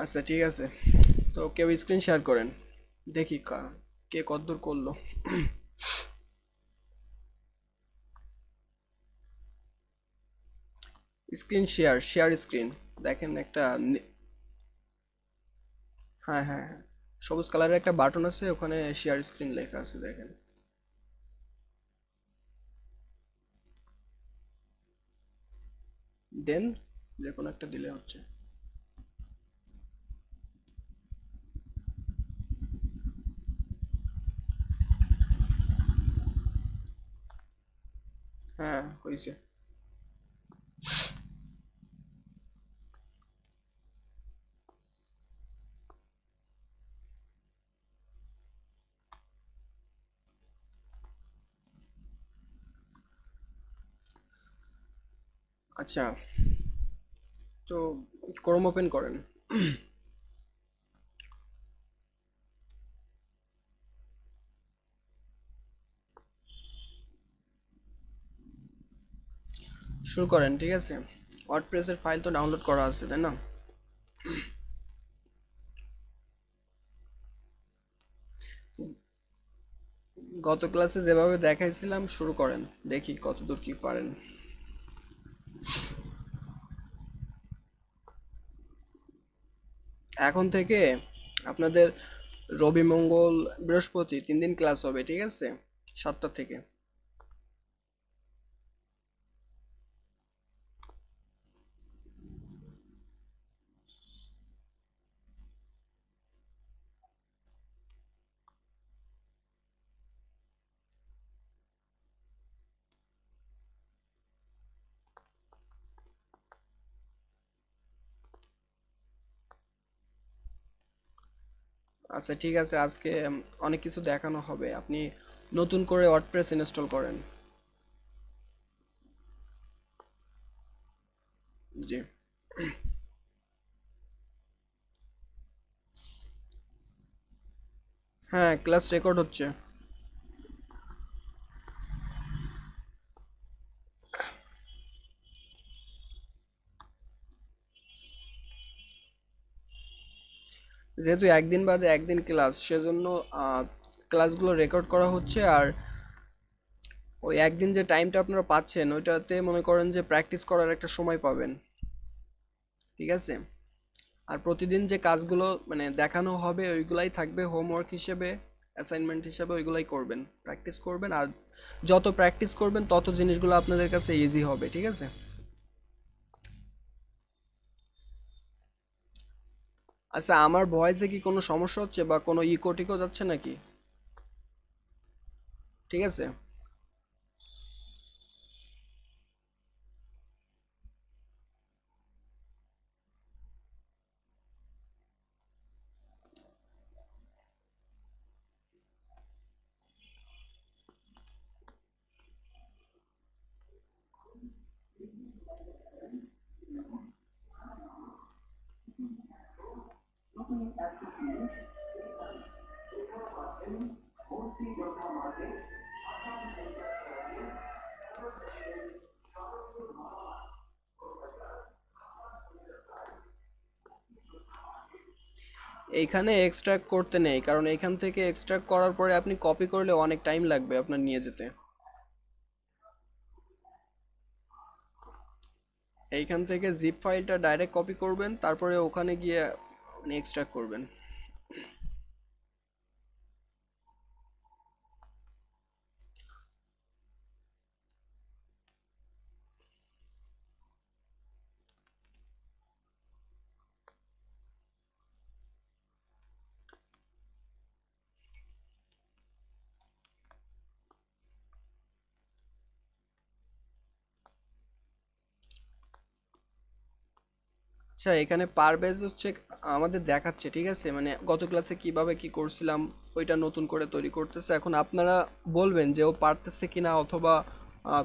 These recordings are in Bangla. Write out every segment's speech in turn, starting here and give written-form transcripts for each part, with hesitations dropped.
আচ্ছা ঠিক আছে, তো কেউ স্ক্রিন শেয়ার করেন, দেখি কে কতদূর করলো। স্ক্রিন শেয়ার, শেয়ার স্ক্রিন, দেখেন একটা হ্যাঁ হ্যাঁ হ্যাঁ, সবুজ কালারের একটা বাটন আছে, ওখানে শেয়ার স্ক্রিন লেখা আছে, দেখেন। দেন যে কোনো একটা দিলে হচ্ছে। হ্যাঁ হয়েছে। আচ্ছা, তো ক্রোম ওপেন করেন। শুরু করেন, ঠিক আছে। ওয়ার্ডপ্রেসের ফাইল তো ডাউনলোড করা আছে, তাই না? গত ক্লাসে যেভাবে দেখাইছিলাম শুরু করেন, দেখি কতদূর কি পারেন। এখন থেকে আপনাদের রবি মঙ্গল বৃহস্পতি 3 দিন ক্লাস হবে, ঠিক আছে, 7টা থেকে। আচ্ছা ঠিক আছে, আজকে অনেক কিছু দেখানো হবে, আপনি নতুন করে ওয়ার্ডপ্রেস ইনস্টল করেন। জি। হ্যাঁ, ক্লাস রেকর্ড হচ্ছে। যেহেতু একদিন বাদে একদিন ক্লাস, সেজন্য ক্লাসগুলো রেকর্ড করা হচ্ছে। আর ওই একদিন যে টাইমটা আপনারা পাচ্ছেন, ওইটাতে মনে করেন যে প্র্যাকটিস করার একটা সময় পাবেন, ঠিক আছে। আর প্রতিদিন যে কাজগুলো মানে দেখানো হবে ওইগুলাই থাকবে হোমওয়ার্ক হিসেবে, অ্যাসাইনমেন্ট হিসেবে, ওইগুলাই করবেন, প্র্যাকটিস করবেন। আর যত প্র্যাকটিস করবেন তত জিনিসগুলো আপনাদের কাছে ইজি হবে, ঠিক আছে। আচ্ছা, আমার ভয়েসে কি কোনো সমস্যা হচ্ছে বা কোনো ইকো টিকো যাচ্ছে নাকি? ঠিক আছে। এইখানে এক্সট্রাক্ট করতে নেই, কারণ এইখান থেকে এক্সট্রাক্ট করার পরে আপনি কপি করলে অনেক টাইম লাগবে আপনার নিয়ে যেতে। এইখান থেকে জিপ ফাইলটা ডাইরেক্ট কপি করবেন, তারপরে ওখানে গিয়ে মানে এক্সট্রাক্ট করবেন। আচ্ছা, এখানে পার পেজ হচ্ছে আমাদের দেখাচ্ছে, ঠিক আছে, মানে গত ক্লাসে কিভাবে কি করছিলাম ওইটা নতুন করে তৈরি করতেছে। এখন আপনারা বলবেন যে ও পারতেছে কিনা, অথবা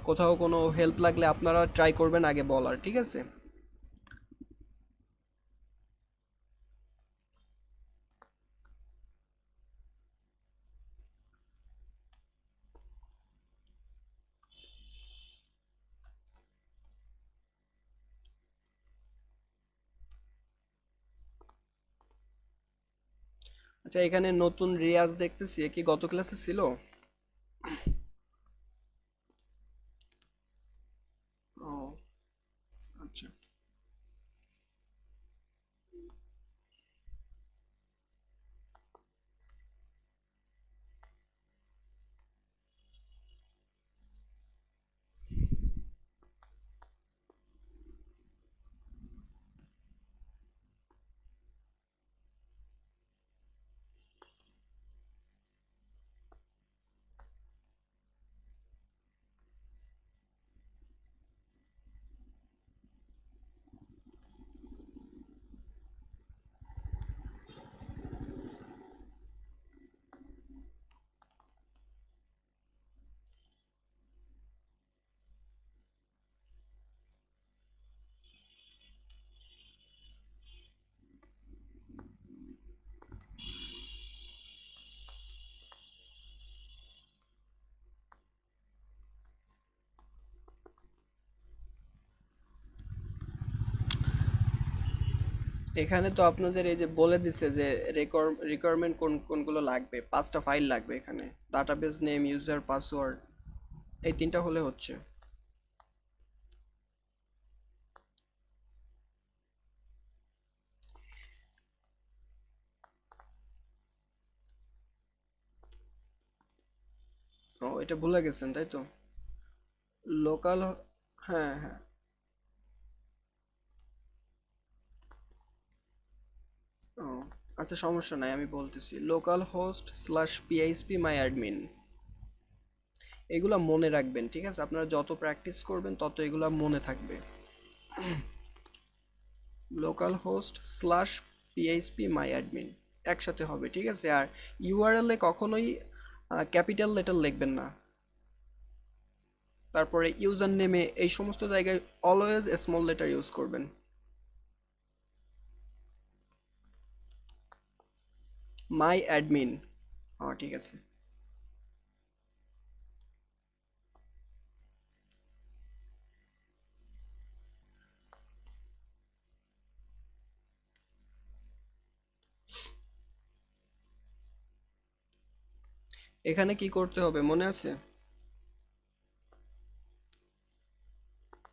কোথাও কোনো হেল্প লাগলে আপনারা ট্রাই করবেন আগে বলার, ঠিক আছে। আচ্ছা, এখানে নতুন রিয়াজ দেখতেছি, এ কি গত ক্লাসে ছিল? ও আচ্ছা। এখানে তো আপনাদের এই যে বলে দিছে যে রিকোয়ারমেন্ট কোনগুলো লাগবে, 5টা ফাইল লাগবে এখানে: ডাটাবেস নেম, ইউজার, পাসওয়ার্ড। এই 3টা হলে হচ্ছে। ও, এটা ভুলে গেছেন তাই তো? লোকাল, হ্যাঁ হ্যাঁ। ও আচ্ছা, সমস্যা নাই, আমি বলতেছি। লোকাল হোস্ট স্ল্যাশ পিএইচপি মাই অ্যাডমিন, এগুলা মনে রাখবেন, ঠিক আছে? আপনারা যত প্র্যাকটিস করবেন তত এগুলা মনে থাকবে। লোকাল হোস্ট স্ল্যাশ পিএইচপি মাই অ্যাডমিন একসাথে হবে, ঠিক আছে? আর ইউআরএল এ কখনোই ক্যাপিটাল লেটার লিখবেন না। তারপরে ইউজার নেমে এই সমস্ত জায়গায় অলওয়েজ স্মল লেটার ইউজ করবেন। মাই অ্যাডমিন, হ্যাঁ ঠিক আছে। এখানে কি করতে হবে মনে আছে?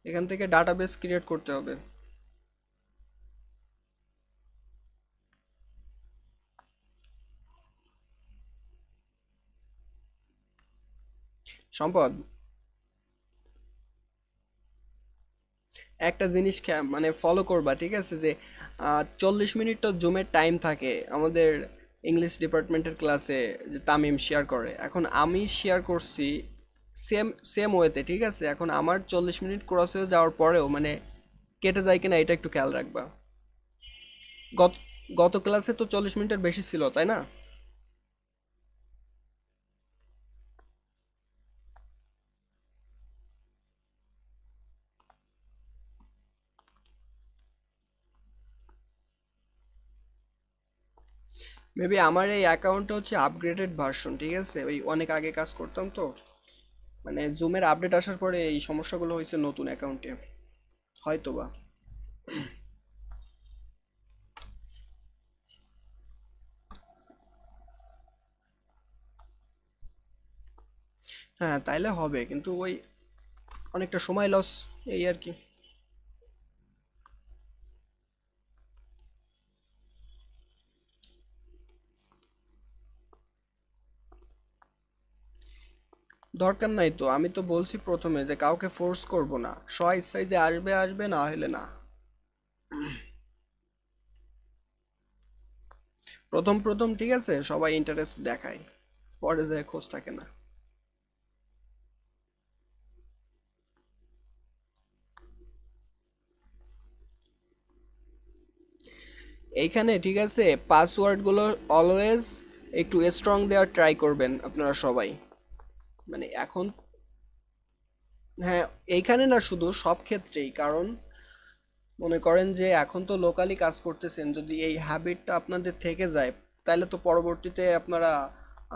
এখান থেকে ডাটাবেস ক্রিয়েট করতে হবে। সম্পদ, একটা জিনিস মানে ফলো করবা, ঠিক আছে? যে 40 মিনিট তো জুমের টাইম থাকে আমাদের ইংলিশ ডিপার্টমেন্টের ক্লাসে, যে তামিম শেয়ার করে। এখন আমি শেয়ার করছি সেম সেম ওয়েতে, ঠিক আছে? এখন আমার 40 মিনিট ক্রস হয়ে যাওয়ার পরেও মানে কেটে যায় কিনা এটা একটু খেয়াল রাখবা। গত গত ক্লাসে তো 40 মিনিটের বেশি ছিল, তাই না? মেবি আমার এই অ্যাকাউন্টটা হচ্ছে আপগ্রেডেড ভার্সন, ঠিক আছে? ওই অনেক আগে কাজ করতাম তো, মানে জুমের আপডেট আসার পরে এই সমস্যাগুলো হয়েছে নতুন অ্যাকাউন্টে, হয়তোবা। হ্যাঁ, তাইলে হবে, কিন্তু ওই অনেকটা সময় লস, এই আর কি। দরকার নাই তো, আমি তো বলছি প্রথমে যে কাউকে ফোর্স করব না, স্ব ইচ্ছায় যে আসবে আসবে, না হলে না। প্রথম প্রথম ঠিক আছে, সবাই ইন্টারেস্ট দেখায়, পরে যায় খোঁজ থাকে না। এইখানে ঠিক আছে, পাসওয়ার্ডগুলো অলওয়েজ একটু স্ট্রং দেওয়ার ট্রাই করবেন আপনারা সবাই। মানে এখন, হ্যাঁ, এইখানে না, শুধু সব ক্ষেত্রেই। কারণ মনে করেন যে এখন তো লোকালি কাজ করতেছেন, যদি এই হ্যাবিটটা আপনাদের থেকে যায় তাহলে তো পরবর্তীতে আপনারা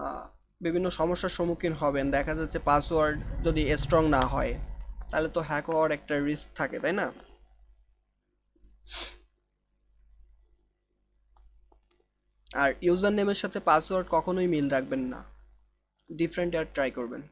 আহ, বিভিন্ন সমস্যার সম্মুখীন হবেন। দেখা যাচ্ছে পাসওয়ার্ড যদি স্ট্রং না হয় তাহলে তো হ্যাক হওয়ার একটা রিস্ক থাকে, তাই না? আর ইউজার নেমের সাথে পাসওয়ার্ড কখনোই মিল রাখবেন না, ডিফারেন্ট আর ট্রাই করবেন।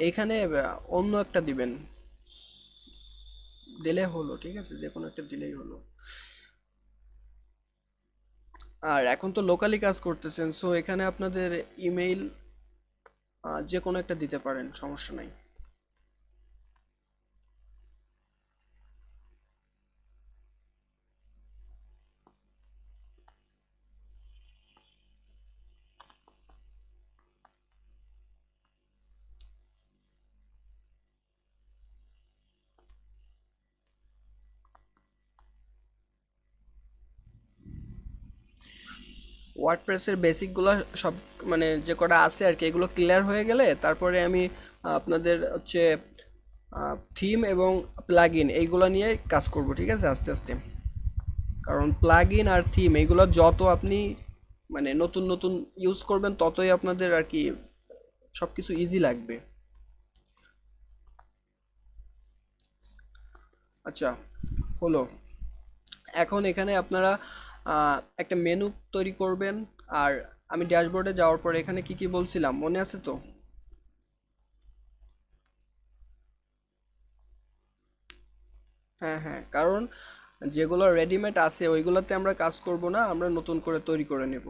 এইখানে অন্য একটা দিবেন, দিলে হলো, ঠিক আছে, যে কোনো একটা দিলেই হলো। আর এখন তো লোকালি কাজ করতেছেন, সো এখানে আপনাদের ইমেইল যে কোনো একটা দিতে পারেন, সমস্যা নাই। ওয়ার্ডপ্রেসের বেসিকগুলো সব, মানে যে কটা আছে আর কি, এগুলো ক্লিয়ার হয়ে গেলে তারপরে আমি আপনাদের হচ্ছে থিম এবং প্লাগ ইন এইগুলো নিয়ে কাজ করব, ঠিক আছে, আস্তে আস্তে। কারণ প্লাগ ইন আর থিম এইগুলো যত আপনি মানে নতুন নতুন ইউজ করবেন ততই আপনাদের আর কি সব কিছু ইজি লাগবে। আচ্ছা, হলো। এখন এখানে আপনারা একটা মেনু তৈরি করবেন। আর আমি ড্যাশবোর্ডে যাওয়ার পরে এখানে কি কি বলছিলাম মনে আছে তো? হ্যাঁ হ্যাঁ, কারণ যেগুলো রেডিমেড আছে ওইগুলোতে আমরা কাজ করব না, আমরা নতুন করে তৈরি করে নেব।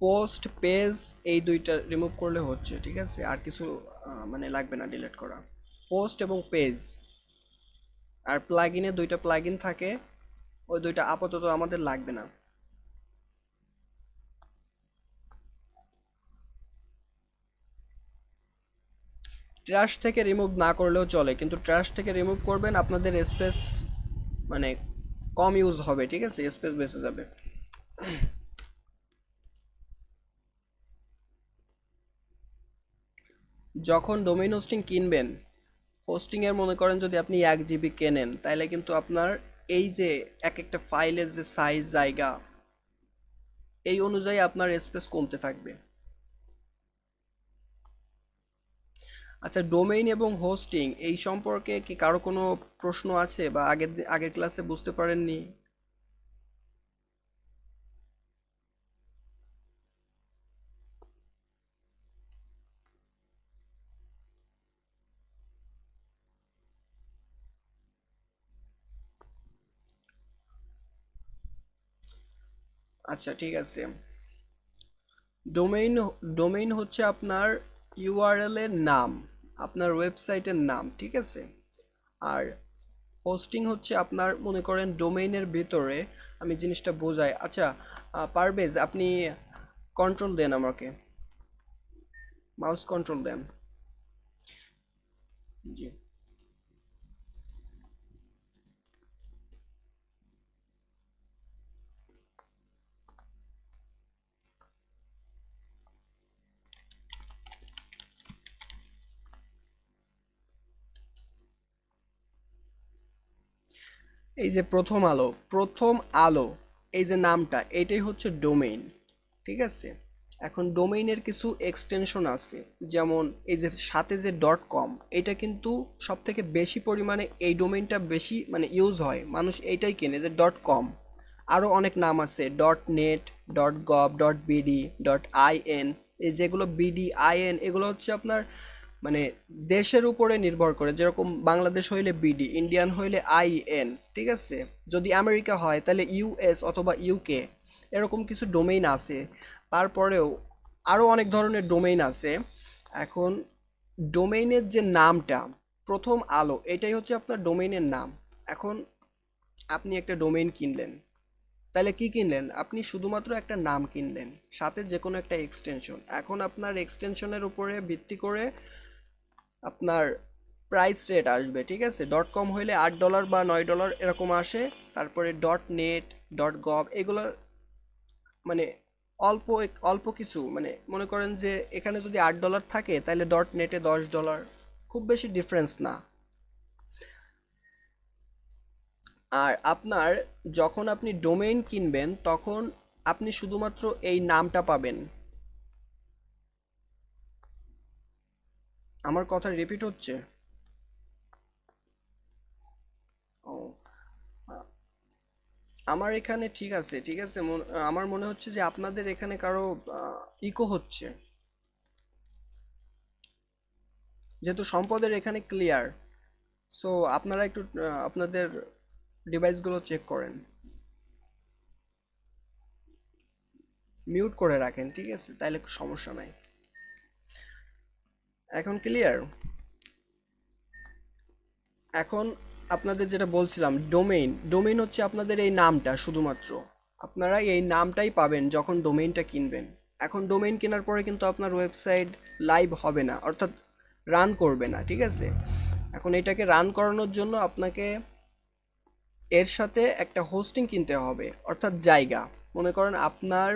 পোস্ট পেজ এই দুইটা রিমুভ করলে হচ্ছে, ঠিক আছে, আর কিছু মানে লাগবে না ডিলিট করা। পোস্ট এবং পেজ। আর প্লাগইনে দুইটা প্লাগইন থাকে, ওই দুইটা আপাতত আমাদের লাগবে না। ট্র্যাশ থেকে রিমুভ না করলেও চলে, কিন্তু ট্র্যাশ থেকে রিমুভ করবেন আপনাদের স্পেস মানে কম ইউজ হবে, ঠিক আছে, স্পেস বেঁচে যাবে। যখন ডোমেইন হোস্টিং কিনবেন, হোস্টিংয়ের মনে করেন যদি আপনি 1 জিবি কেনেন, তাহলে কিন্তু আপনার এই যে এক একটা ফাইলের যে সাইজ জায়গা, এই অনুযায়ী আপনার স্পেস কমতে থাকবে। আচ্ছা, ডোমেইন এবং হোস্টিং এই সম্পর্কে কি কারো কোনো প্রশ্ন আছে, বা আগের আগের ক্লাসে বুঝতে পারেননি? আচ্ছা ঠিক আছে। ডোমেইন, ডোমেইন হচ্ছে আপনার ইউআরএল এর নাম, আপনার ওয়েবসাইটের নাম, ঠিক আছে। আর হোস্টিং হচ্ছে আপনার মনে করেন ডোমেইনের ভিতরে, আমি জিনিসটা বোঝাই। আচ্ছা, পারভেজ আপনি কন্ট্রোল দেন আমাকে, মাউস কন্ট্রোল দেন। জি। এই যে প্রথম আলো, প্রথম আলো, এই যে নামটা, এটাই হচ্ছে ডোমেইন, ঠিক আছে। এখন ডোমেইনের কিছু এক্সটেনশন আছে, যেমন এই যে সাথে যে ডট কম, এটা কিন্তু সব থেকে বেশি পরিমাণে এই ডোমেইনটা বেশি মানে ইউজ হয়, মানুষ এইটাই কেনে যে ডট কম। আরও অনেক নাম আছে, dot net, dot gov, dot BD, dot in. এই যেগুলো বিডি আইএন এগুলো হচ্ছে আপনার মানে দেশের উপরে নির্ভর করে, যেরকম বাংলাদেশ হইলে বিডি, ইন্ডিয়ান হইলে আইএন, ঠিক আছে। যদি আমেরিকা হয় তাহলে ইউএস অথবা ইউকে, এরকম কিছু ডোমেইন আছে। তারপরেও আরও অনেক ধরনের ডোমেইন আছে। এখন ডোমেইনের যে নামটা, প্রথম আলো, এটাই হচ্ছে আপনার ডোমেইনের নাম। এখন আপনি একটা ডোমেইন কিনলেন, তাহলে কি কিনলেন? আপনি শুধুমাত্র একটা নাম কিনলেন, সাথে যে কোনো একটা এক্সটেনশন। এখন আপনার এক্সটেনশনের উপরে ভিত্তি করে আপনার প্রাইস রেট আসবে, ঠিক আছে? ডট কম হইলে $8 বা $9 এরকম আসে। তারপরে ডট নেট, ডট গভ, এগুলোর মানে অল্প অল্প কিছু, মানে মনে করেন যে এখানে যদি $8 থাকে তাহলে ডট নেটে $10, খুব বেশি ডিফারেন্স না। আর আপনার যখন আপনি ডোমেইন কিনবেন তখন আপনি শুধুমাত্র এই নামটা পাবেন। আমার কথা রিপিট হচ্ছে? ও, আমার এখানে ঠিক আছে, ঠিক আছে। আমার মনে হচ্ছে যে আপনাদের এখানে কারো ইকো হচ্ছে, যেহেতু সম্পদের এখানে ক্লিয়ার। সো আপনারা একটু আপনাদের ডিভাইসগুলো চেক করেন, মিউট করে রাখেন, ঠিক আছে? তাইলে সমস্যা নাই। এখন ক্লিয়ার? এখন আপনাদের যেটা বলছিলাম, ডোমেইন, ডোমেইন হচ্ছে আপনাদের এই নামটা শুধুমাত্র। আপনারা এই নামটাই পাবেন যখন ডোমেইনটা কিনবেন। এখন ডোমেইন কেনার পরে কিন্তু আপনার ওয়েবসাইট লাইভ হবে না, অর্থাৎ রান করবে না, ঠিক আছে? এখন এটাকে রান করানোর জন্য আপনাকে এর সাথে একটা হোস্টিং কিনতে হবে, অর্থাৎ জায়গা। মনে করেন আপনার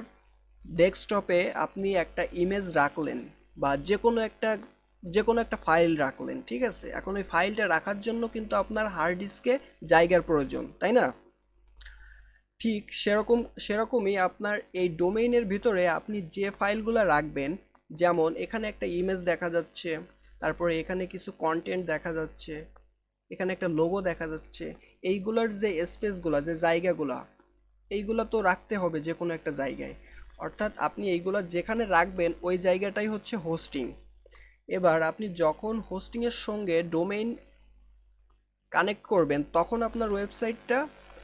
ডেস্কটপে আপনি একটা ইমেজ রাখলেন বা যে কোনো একটা ফাইল রাখলেন, ঠিক আছে? এখন ওই ফাইলটা রাখার জন্য কিন্তু আপনার হার্ড ডিস্কে জায়গার প্রয়োজন, তাই না? ঠিক সেরকমই আপনার এই ডোমেইনের ভিতরে আপনি যে ফাইলগুলো রাখবেন, যেমন এখানে একটা ইমেজ দেখা যাচ্ছে, তারপরে এখানে কিছু কন্টেন্ট দেখা যাচ্ছে, এখানে একটা লোগো দেখা যাচ্ছে, এইগুলোর যে স্পেসগুলো, যে জায়গাগুলো, এইগুলো তো রাখতে হবে যে কোনো একটা জায়গায়। অর্থাৎ আপনি এইগুলো যেখানে রাখবেন ওই জায়গাটাই হচ্ছে হোস্টিং। এবার আপনি যখন হোস্টিংয়ের সঙ্গে ডোমেইন কানেক্ট করবেন তখন আপনার ওয়েবসাইটটা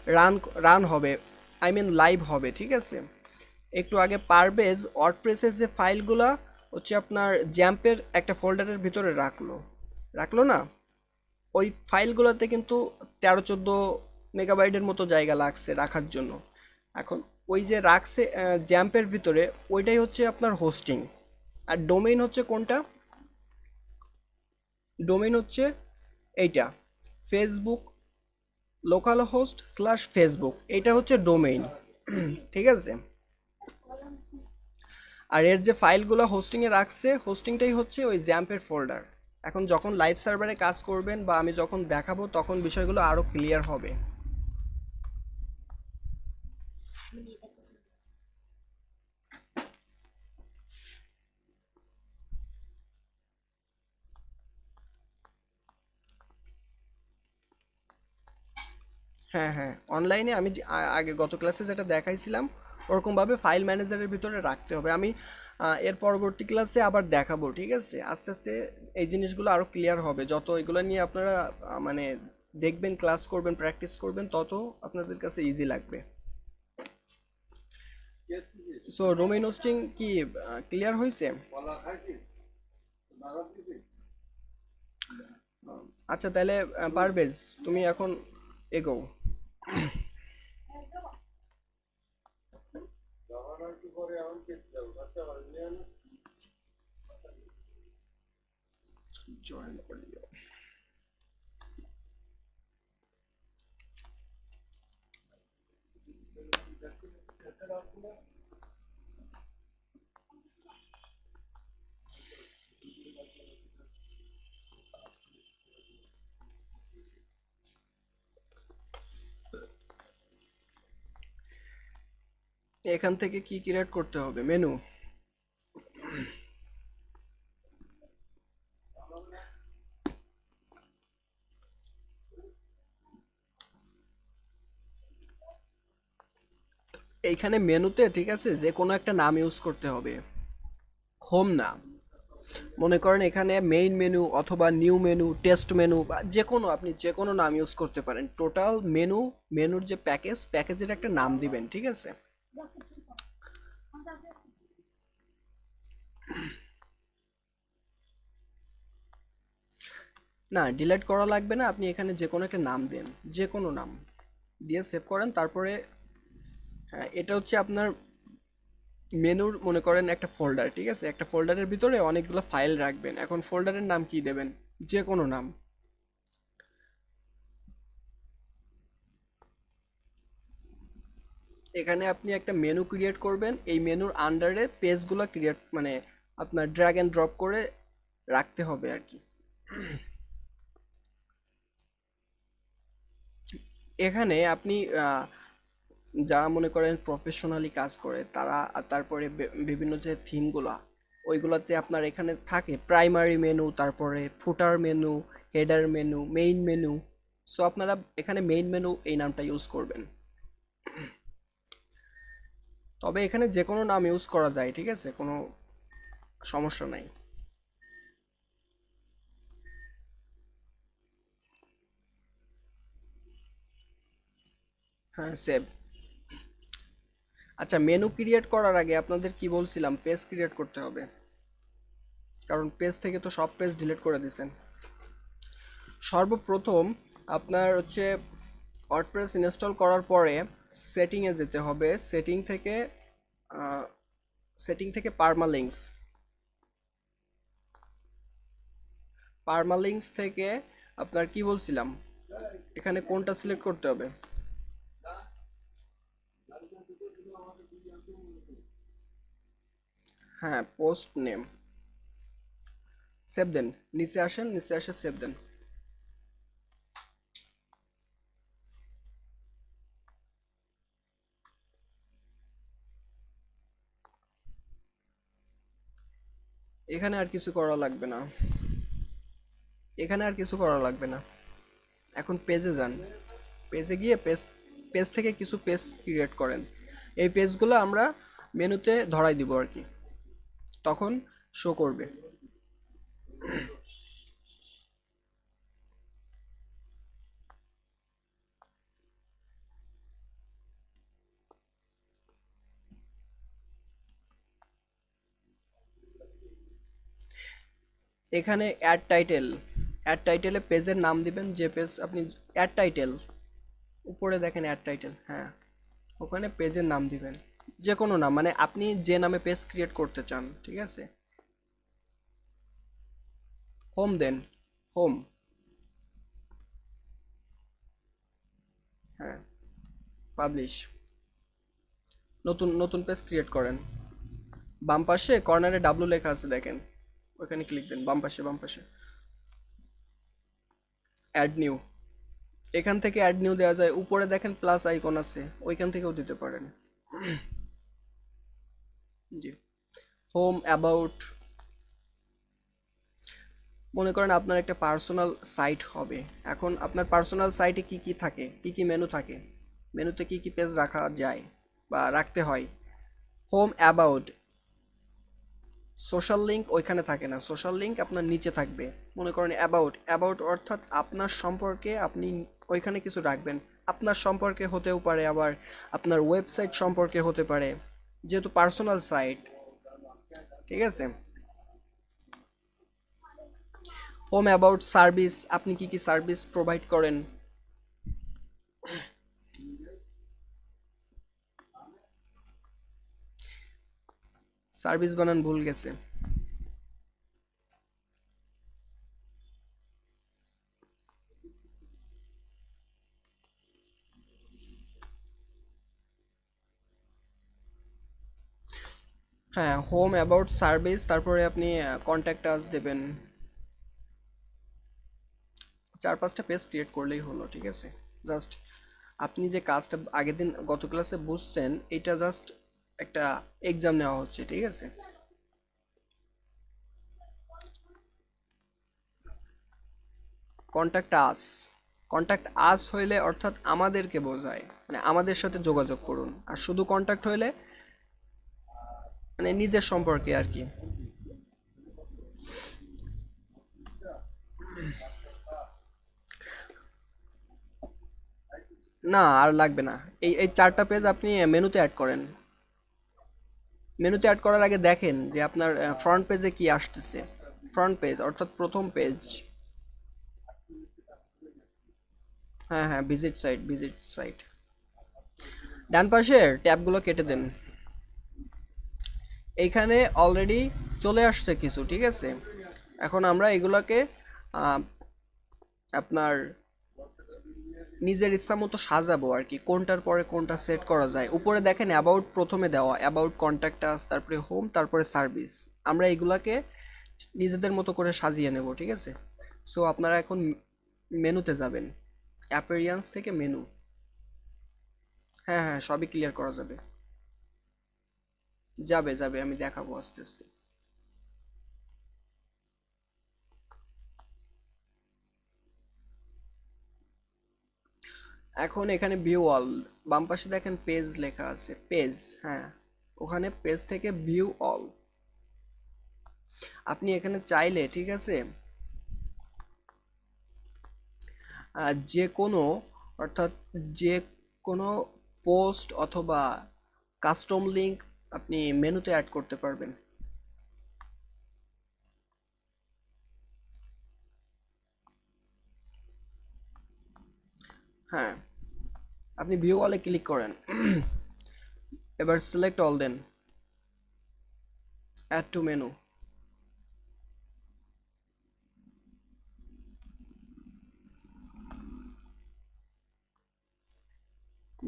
রান রান হবে, আই মিন লাইভ হবে, ঠিক আছে? একটু আগে পারভেজ ওয়ার্ডপ্রেসের যে ফাইলগুলো হচ্ছে আপনার জ্যাম্পের একটা ফোল্ডারের ভিতরে রাখলো না, ওই ফাইলগুলোতে কিন্তু 13-14 মেগাবাইটের মতো জায়গা লাগছে রাখার জন্য। এখন ওই যে রাখছে জ্যাম্পের ভিতরে, ওইটাই হচ্ছে আপনার হোস্টিং। আর ডোমেইন হচ্ছে কোনটা? ডোমেইন হচ্ছে এইটা, Facebook local host slash Facebook, এইটা হচ্ছে ডোমেইন। ঠিক আছে? আর এর যে ফাইলগুলো হোস্টিংয়ে রাখছে, হোস্টিংটাই হচ্ছে ওই জ্যাম্পের ফোল্ডার। এখন যখন লাইভ সার্ভারে কাজ করবেন বা আমি যখন দেখাবো তখন বিষয়গুলো আরও ক্লিয়ার হবে। হ্যাঁ, হ্যাঁ, অনলাইনে আমি আগে গত ক্লাসে যেটা দেখাইছিলাম ওরকমভাবে ফাইল ম্যানেজারের ভিতরে রাখতে হবে। আমি এর পরবর্তী ক্লাসে আবার দেখাবো, ঠিক আছে? আস্তে আস্তে এই জিনিসগুলো আরও ক্লিয়ার হবে। যত এগুলো নিয়ে আপনারা মানে দেখবেন, ক্লাস করবেন, প্র্যাকটিস করবেন, তত আপনাদের কাছে ইজি লাগবে। সো ডোমেইন হোস্টিং কি ক্লিয়ার হয়েছে? আচ্ছা, তাহলে পারভেজ, তুমি এখন এগো। জয়েন করে দিও। এখান থেকে কি ক্রিয়েট করতে হবে? মেনু। এইখানে মেনুতে, ঠিক আছে, যে কোনো একটা নাম ইউজ করতে হবে, হোম না। মনে করেন এখানে মেইন মেনু অথবা নিউ মেনু, টেস্ট মেনু, বা যে কোনো, আপনি যে কোনো নাম ইউজ করতে পারেন। টোটাল মেনুর যে প্যাকেজের একটা নাম দিবেন, ঠিক আছে? না, ডিলিট করা লাগবে না, আপনি এখানে যে কোনো একটা নাম দেন, যে কোনো নাম দিয়ে সেভ করেন। তারপরে হ্যাঁ, এটা হচ্ছে আপনার মেনুর মনে করেন একটা ফোল্ডার, ঠিক আছে? একটা ফোল্ডারের ভিতরে অনেকগুলো ফাইল রাখবেন। এখন ফোল্ডারের নাম কি দেবেন? যে কোনো নাম। এখানে আপনি একটা মেনু ক্রিয়েট করবেন, এই মেনুর আন্ডারে পেজগুলো ক্রিয়েট মানে আপনার ড্র্যাগ অ্যান্ড ড্রপ করে রাখতে হবে আর কি। এখানে আপনি যারা মনে করেন প্রফেশনালি কাজ করে তারা, আর তারপরে বিভিন্ন যে থিমগুলা ওইগুলাতে আপনার এখানে থাকে প্রাইমারি মেনু, তারপরে ফুটার menu, header menu, main menu. So আপনারা এখানে মেইন মেনু এই নামটা ইউজ করবেন। তবে এখানে যে কোনো নাম ইউজ করা যায়, ঠিক আছে, কোনো সমস্যা নাই। হ্যাঁ, সেভ। আচ্ছা, মেনু ক্রিয়েট করার আগে আপনাদের কি বলছিলাম, পেজ ক্রিয়েট করতে হবে, কারণ পেজ থেকে তো সব পেজ ডিলিট করে দিয়েছেন। সর্বপ্রথম আপনার হচ্ছে ওয়ার্ডপ্রেস ইনস্টল করার পরে সেটিংয়ে যেতে হবে। সেটিং থেকে পারমালিঙ্কস থেকে আপনার কি বলছিলাম, এখানে কোনটা সিলেক্ট করতে হবে? হ্যাঁ, পোস্ট নেম। সেভ দেন। নিচে আসেন, নিচে আসে সেভ দেন। এখানে আর কিছু করা লাগবে না, এখানে আর কিছু করা লাগবে না। এখন পেজে যান। পেজে গিয়ে পেজ পেজ থেকে কিছু পেজ ক্রিয়েট করেন। এই পেজগুলো আমরা মেনুতে ধরাই দিব আর কি, তখন শো করবে। এখানে অ্যাড টাইটেলে পেজের নাম দিবেন, যে পেজ আপনি অ্যাড টাইটেল, উপরে দেখেন অ্যাড টাইটেল, হ্যাঁ, ওখানে পেজের নাম দিবেন। যে কোনো নাম, মানে আপনি যে নামে পেজ ক্রিয়েট করতে চান, ঠিক আছে। হোম দেন, হোম। হ্যাঁ, পাবলিশ। নতুন নতুন পেজ ক্রিয়েট করেন। বাম পাশে কর্নারে ডাব্লু লেখা আছে দেখেন, ওখানে ক্লিক দেন, বাম পাশে অ্যাড নিউ। এখান থেকে অ্যাড নিউ দেওয়া যায়, উপরে দেখেন প্লাস আইকন আছে, ওইখান থেকেও দিতে পারেন। জি। Home, about. মনে করেন আপনার একটা পার্সোনাল সাইট হবে। এখন আপনার পার্সোনাল সাইটে কি কি থাকে, কি কি মেনু থাকে, মেনুতে কি কি পেজ রাখা যায় বা রাখতে হয়? Home, about. সোশ্যাল লিঙ্ক ওইখানে থাকে না, সোশ্যাল লিঙ্ক আপনার নিচে থাকবে। মনে করেন অ্যাবাউট অর্থাৎ আপনার সম্পর্কে আপনি ওইখানে কিছু রাখবেন। আপনার সম্পর্কে হতেও পারে, আবার আপনার ওয়েবসাইট সম্পর্কে হতে পারে, যেহেতু পার্সোনাল সাইট, ঠিক আছে। হোম, অ্যাবাউট, সার্ভিস, আপনি কি কি সার্ভিস প্রোভাইড করেন। সার্ভিস বানান ভুল গেছে। হ্যাঁ, হোম, অ্যাবাউট, সার্ভিস, তারপরে আপনি কন্ট্যাক্ট আস দেবেন। 4-5টা পেজ ক্রিয়েট করলেই হলো, ঠিক আছে। জাস্ট আপনি যে কাজটা আগের দিন গত ক্লাসে বুঝছেন, এটা জাস্ট একটা এক্সাম নেওয়া হচ্ছে, ঠিক আছে। Contact us. কন্ট্যাক্ট আস হইলে অর্থাৎ আমাদেরকে বোঝায়, মানে আমাদের সাথে যোগাযোগ করুন। আর শুধু কন্ট্যাক্ট হইলে মানে নিজের সম্পর্কে আর কি। না, আর লাগবে না। এই এই 4টা পেজ আপনি মেনুতে অ্যাড করেন। মেনুতে অ্যাড করার আগে দেখেন যে আপনার ফ্রন্ট পেজে কি আসতেছে। ফ্রন্ট পেজ অর্থাৎ প্রথম পেজ। হ্যাঁ হ্যাঁ, ভিজিট সাইট। ডান পাশের ট্যাবগুলো কেটে দেন। এইখানে অলরেডি চলে আসছে কিছু, ঠিক আছে। এখন আমরা এগুলোকে আহ, আপনার নিজের ইচ্ছা মতো সাজাবো আর কি, কোনটার পরে কোনটা সেট করা যায়। উপরে দেখেন অ্যাবাউট প্রথমে দেওয়া, অ্যাবাউট, কন্ট্যাক্ট আস, তারপরে হোম, তারপরে সার্ভিস। আমরা এগুলাকে নিজেদের মতো করে সাজিয়ে নেব, ঠিক আছে। সো আপনারা এখন মেনুতে যাবেন, অ্যাপিয়ারেন্স থেকে মেনু। হ্যাঁ হ্যাঁ, সবই ক্লিয়ার করা যাবে। যাবে যাবে, আমি দেখাবো আস্তে আস্তে। এখন এখানে ভিউ অল, বাম পাশে দেখেন পেজ লেখা আছে, পেজ, হ্যাঁ, ওখানে পেজ থেকে ভিউ অল। আপনি এখানে চাইলে, ঠিক আছে, যে কোনো, অর্থাৎ যে কোনো পোস্ট অথবা কাস্টম লিঙ্ক আপনি মেনুতে অ্যাড করতে পারবেন। হ্যাঁ, আপনি ভিউ অলে ক্লিক করেন, এবার সিলেক্ট অল দেন, অ্যাড টু মেনু।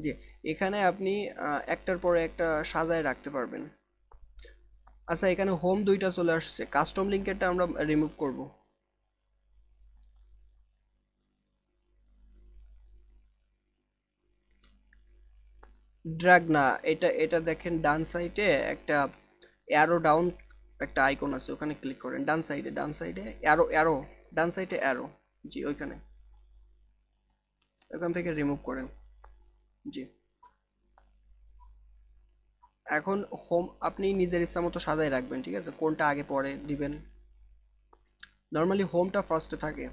জি, এখানে আপনি একটার পরে একটা সাজায় রাখতে পারবেন। আচ্ছা, এখানে হোম দুইটা চলে আসছে, কাস্টম লিঙ্কেরটা আমরা রিমুভ করব। ড্র্যাগ না, এটা এটা দেখেন ডান সাইডে একটা অ্যারো ডাউন, একটা আইকন আছে, ওখানে ক্লিক করেন। ডান সাইডে, ডান সাইডে অ্যারো, অ্যারো, ডান সাইডে অ্যারো। জি, ওইখানে, ওখান থেকে রিমুভ করেন। জি, এখন হোম আপনি নিজের ইচ্ছা মতো সাজায় রাখবেন, ঠিক আছে, কোনটা আগে পরে দিবেন। নর্মালি হোমটা ফার্স্টে থাকে,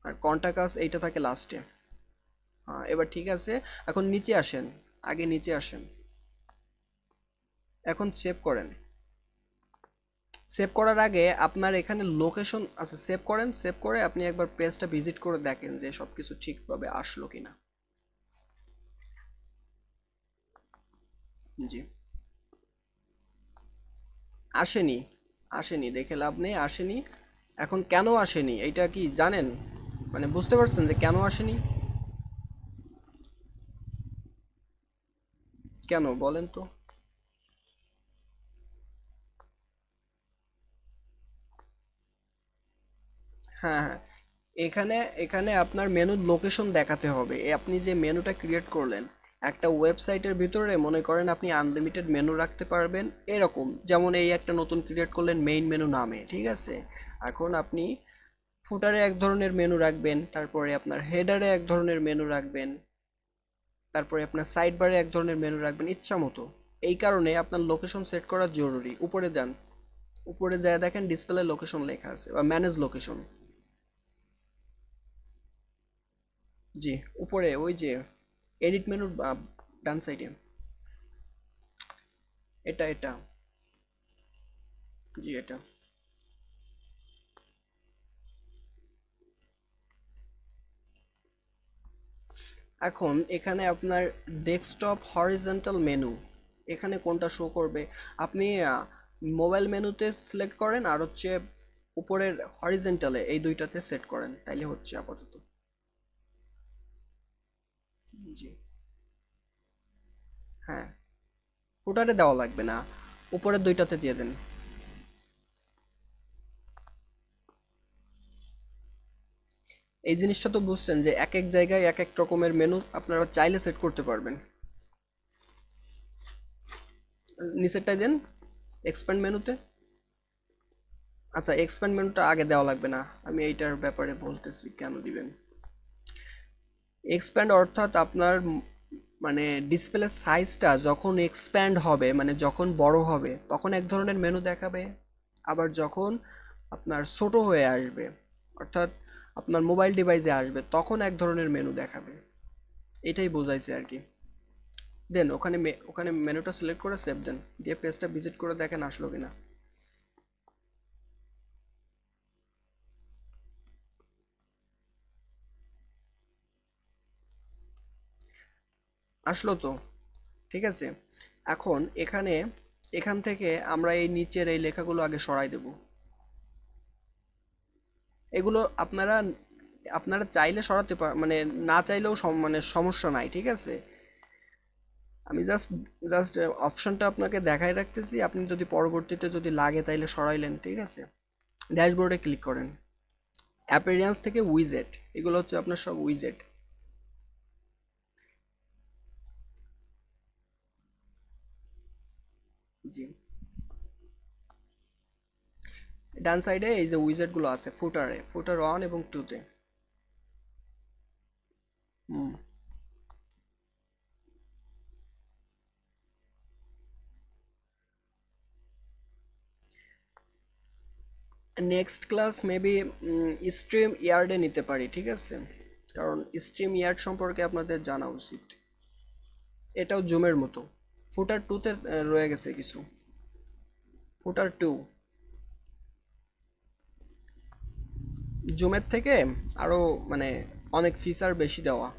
আর কন্টাকাস এইটা থাকে লাস্টে। হ্যাঁ, এবার ঠিক আছে। এখন নিচে আসেন, আগে নিচে আসেন। এখন সেভ করেন। সেভ করার আগে আপনার এখানে লোকেশন আছে, সেভ করেন। সেভ করে আপনি একবার পেজটা ভিজিট করে দেখেন যে সব কিছু ঠিকভাবে আসলো কিনা। জি, আসেনি, আসেনি, দেখে লাভ নেই, আসেনি। এখন কেন আসেনি এইটা কি জানেন? মানে বুঝতে পারছেন যে কেন আসেনি? কেন বলেন তো? হ্যাঁ হ্যাঁ, এখানে এখানে আপনার মেনুর লোকেশন দেখাতে হবে। আপনি যে মেনুটা ক্রিয়েট করলেন, একটা ওয়েবসাইটের ভিতরে মনে করেন আপনি আনলিমিটেড মেনু রাখতে পারবেন এরকম, যেমন এই একটা নতুন ক্রিয়েট করলেন মেইন মেনু নামে, ঠিক আছে। এখন আপনি ফুটারে এক ধরনের মেনু রাখবেন, তারপরে আপনার হেডারে এক ধরনের মেনু রাখবেন, তারপরে আপনার সাইড বারে এক ধরনের মেনু রাখবেন ইচ্ছা মতো। এই কারণে আপনার লোকেশন সেট করা জরুরি। উপরে যান, উপরে যায় দেখেন ডিসপ্লে লোকেশন লেখা আছে বা ম্যানেজ লোকেশন। জি, উপরে ওই যে এডিট মেনুর ডান সাইডে, এটা এটা, জি এটা। এখন এখানে আপনার ডেস্কটপ হরিজন্টাল মেনু, এখানে কোনটা শো করবে? আপনি মোবাইল মেনুতে সিলেক্ট করেন, আর হচ্ছে উপরের হরিজন্টালে, এই দুইটাতে সেট করেন, তাইলে হচ্ছে আপাতত। জি, হ্যাঁ, ফুটারে দেওয়া লাগবে না, উপরের দুইটাতে দিয়ে দেন। এই জিনিসটা তো বুঝছেন যে এক এক জায়গায় এক এক রকমের মেনু আপনারা চাইলে সেট করতে পারবেন। নিচেরটাই দেন, এক্সপ্যান্ড মেনুতে। আচ্ছা, এক্সপ্যান্ড মেনুটা আগে দেওয়া লাগবে না, আমি এইটার ব্যাপারে বলতেছি কেন দিবেন। এক্সপ্যান্ড অর্থাৎ আপনার মানে ডিসপ্লে সাইজটা যখন এক্সপ্যান্ড হবে, মানে যখন বড় হবে তখন এক ধরনের মেনু দেখাবে, আবার যখন আপনার ছোট হয়ে আসবে, অর্থাৎ আপনার মোবাইল ডিভাইসে আসবে, তখন এক ধরনের মেনু দেখাবে। এটাই বোঝাইছে আর কি। দেন ওখানে ওখানে মেনুটা সিলেক্ট করে সেভ দেন, দিয়ে পেজটা ভিজিট করে দেখেন আসলো কিনা। আসলো তো, ঠিক আছে। এখন এখান থেকে আমরা এই নিচের এই লেখাগুলো আগে সরাই দেব। এগুলো আপনারা আপনারা চাইলে সরাতে মানে না চাইলেও মানে সমস্যা নাই, ঠিক আছে। আমি জাস্ট জাস্ট অপশনটা আপনাকে দেখাই রাখতেছি, আপনি যদি পরবর্তীতে যদি লাগে তাইলে সরাইলেন, ঠিক আছে। ড্যাশবোর্ডে ক্লিক করেন, অ্যাপিয়ারেন্স থেকে উইজেট, এগুলো হচ্ছে আপনার সব উইজেট। জি, ডান সাইডে এই যে উইজেটগুলো আছে ফুটারে, ফুটার 1 এবং 2 তে। হুম। নেক্সট ক্লাস মেবি স্ট্রিম ইয়ার্ডে নিতে পারি, ঠিক আছে, কারণ স্ট্রিম ইয়ার্ড সম্পর্কে আপনাদের জানা উচিত। এটাও জুমের মতো। ফুটার 2 তে রয়ে গেছে কিছু। ফুটার 2 জুমের থেকে আরো মানে অনেক ফিচার বেশি দেওয়া।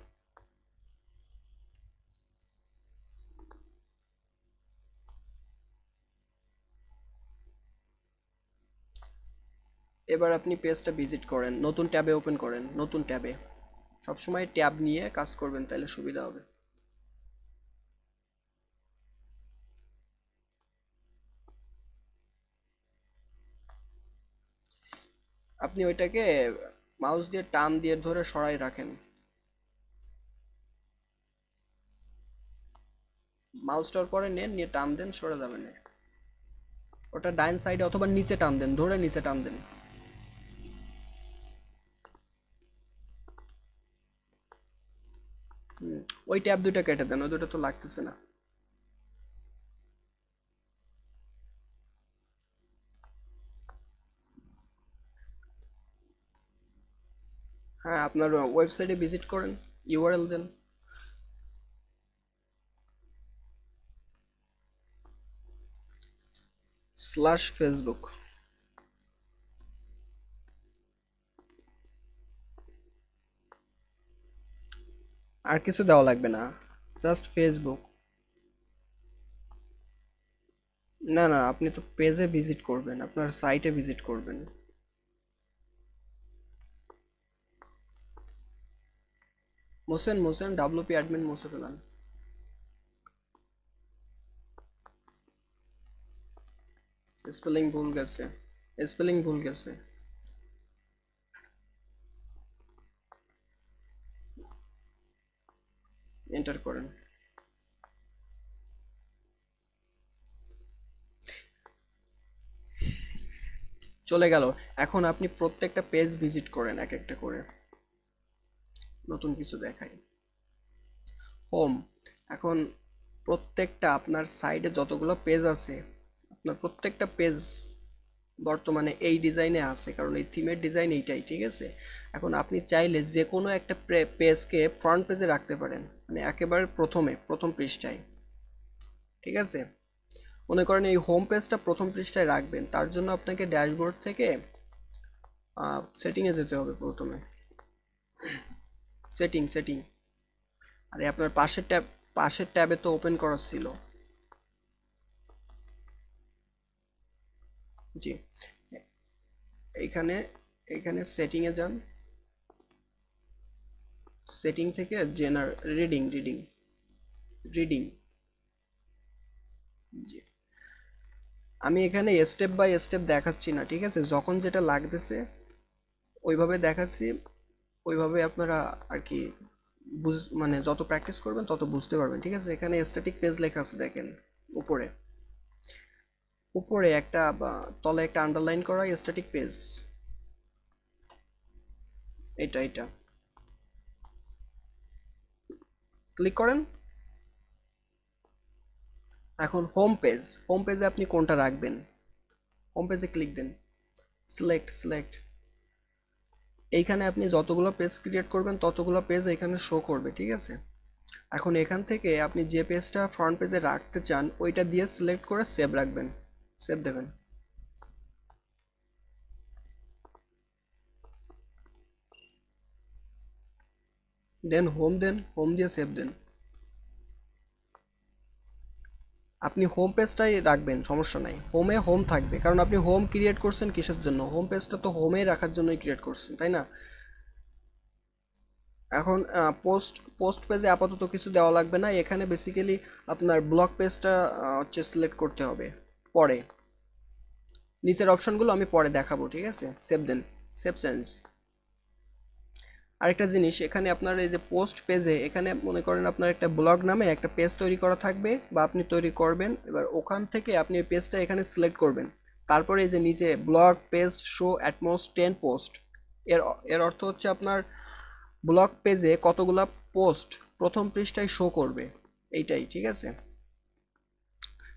এবার আপনি পেজটা ভিজিট করেন, নতুন ট্যাবে ওপেন করেন, নতুন ট্যাবে। সবসময় ট্যাব নিয়ে কাজ করবেন, তাহলে সুবিধা হবে। আপনি ওইটাকে মাউস দিয়ে টান দিয়ে ধরে সরাই রাখেন। মাউসটার পরে নেন, নিয়ে টান দেন, সরে যাবে না। ওটা ডাইন সাইডে অথবা নিচে টান দেন, ধরে নিচে টান দেন। ওই ট্যাব দুইটা কেটে দেন, ওই দুটো তো লাগতেছে না। হ্যাঁ, আপনার ওয়েবসাইটে ভিজিট করেন, ইউআরএল দেন। /ফেসবুক। আর কিছু দেওয়া লাগবে না, জাস্ট ফেসবুক। না না, আপনি তো পেজে ভিজিট করবেন, আপনার সাইটে ভিজিট করবেন। মোসেন মোসেন ডাব্লিউপি অ্যাডমিন মুছে ফেলান। স্পেলিং ভুল গেছে, স্পেলিং ভুল গেছে। এন্টার করেন। চলে গেল। এখন আপনি প্রত্যেকটা পেজ ভিজিট করেন এক একটা করে, নতুন কিছু দেখাই। হোম। এখন প্রত্যেকটা আপনার সাইডে যতগুলো পেজ আছে, আপনার প্রত্যেকটা পেজ বর্তমানে এই ডিজাইনে আছে, কারণ এই থিমের ডিজাইন এইটাই, ঠিক আছে। এখন আপনি চাইলে যে কোনো একটা পেজকে ফ্রন্ট পেজে রাখতে পারেন, মানে একেবারে প্রথম পৃষ্ঠায়, ঠিক আছে। মনে করেন এই হোম পেজটা প্রথম পৃষ্ঠায় রাখবেন, তার জন্য আপনাকে ড্যাশবোর্ড থেকে সেটিংয়ে যেতে হবে প্রথমে। সেটিং। আরে আপনার পাশের ট্যাবে তো ওপেন করা ছিল। জি, এইখানে এইখানে সেটিংয়ে যান। সেটিং থেকে রিডিং। জি, আমি এখানে স্টেপ বাই স্টেপ দেখাচ্ছি না, ঠিক আছে, যখন যেটা লাগতেছে ওইভাবে দেখাচ্ছি। ওইভাবে আপনারা আর কি মানে যত প্র্যাকটিস করবেন তত বুঝতে পারবেন, ঠিক আছে। এখানে স্ট্যাটিক পেজ লেখা আছে দেখেন, উপরে উপরে একটা তলে একটা আন্ডারলাইন করা স্ট্যাটিক পেজ, এটা ক্লিক করেন। এখন হোম পেজে আপনি কোনটা রাখবেন, হোম পেজে ক্লিক দেন, সিলেক্ট। এইখানে আপনি যতগুলো পেজ ক্রিয়েট করবেন ততগুলো পেজ এখানে শো করবে, ঠিক আছে। এখন এখান থেকে আপনি যে পেজটা ফ্রন্ট পেজে রাখতে চান ওইটা দিয়ে সিলেক্ট করে সেভ রাখবেন, সেভ দেবেন। দেন হোম দিয়ে সেভ দেন। আপনি হোম পেজটাই রাখবেন, সমস্যা নাই, হোমে হোম থাকবে, কারণ আপনি হোম ক্রিয়েট করছেন কিসের জন্য? হোম পেজটা তো হোমে রাখার জন্যই ক্রিয়েট করছেন, তাই না? এখন পোস্ট পোস্ট পেজে আপাতত কিছু দেওয়া লাগবে না, এখানে বেসিক্যালি আপনার ব্লগ পেজটা হচ্ছে সিলেক্ট করতে হবে পরে। নিচের অপশনগুলো আমি পরে দেখাবো, ঠিক আছে? সেভ দেন, সেভ চেঞ্জ। আরেকটা জিনিস, এখানে আপনার এই যে পোস্ট পেজে, এখানে মনে করেন আপনার একটা ব্লগ নামে একটা পেজ তৈরি করা থাকবে বা আপনি তৈরি করবেন। এবার ওখান থেকে আপনি এই পেজটা এখানে সিলেক্ট করবেন। তারপরে এই যে নিচে blog page show at most 10 post, এর এর অর্থ হচ্ছে আপনার ব্লগ পেজে কতগুলা পোস্ট প্রথম পৃষ্ঠায় শো করবে, এইটাই, ঠিক আছে?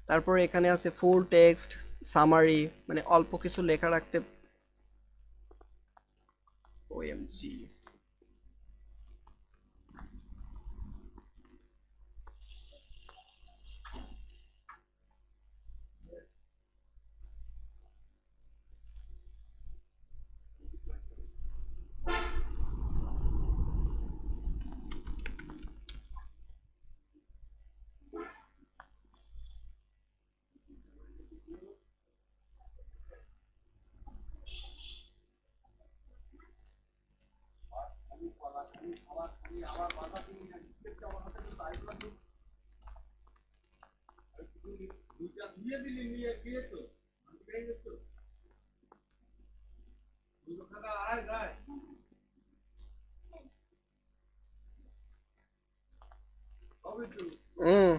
তারপরে এখানে আছে ফুল টেক্সট, সামারি, মানে অল্প কিছু লেখা রাখতে। ওএমজি, হুম,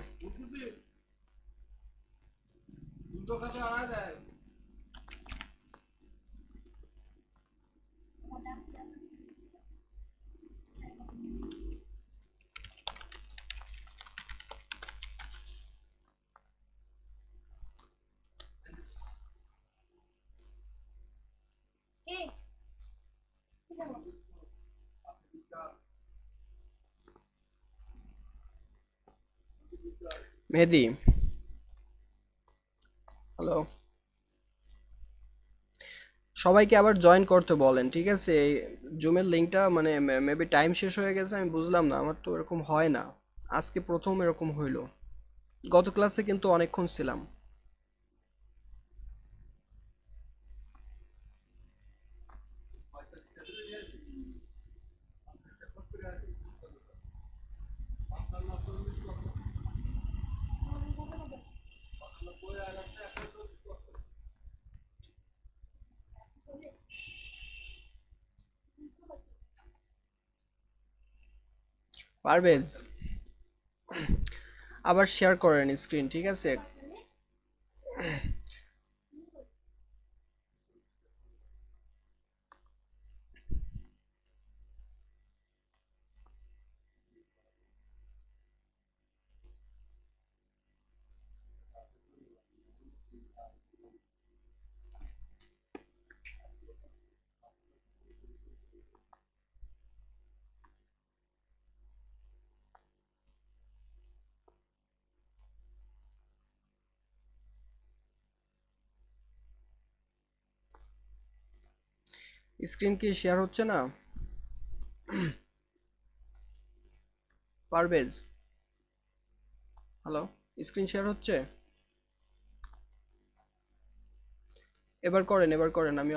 মেহেদি, হ্যালো, সবাইকে আবার জয়েন করতে বলেন, ঠিক আছে? এই জুমের লিঙ্কটা মানে মেবি টাইম শেষ হয়ে গেছে, আমি বুঝলাম না, আমার তো এরকম হয় না, আজকে প্রথম এরকম হইলো। গত ক্লাসে কিন্তু অনেকক্ষণ ছিলাম। পারভেজ, আবার শেয়ার করেন স্ক্রিন, ঠিক আছে? স্ক্রিন কি শেয়ার হচ্ছে না? পারভেজ, হ্যালো, স্ক্রিন শেয়ার হচ্ছে? এবার করেন, এবার করেন, আমি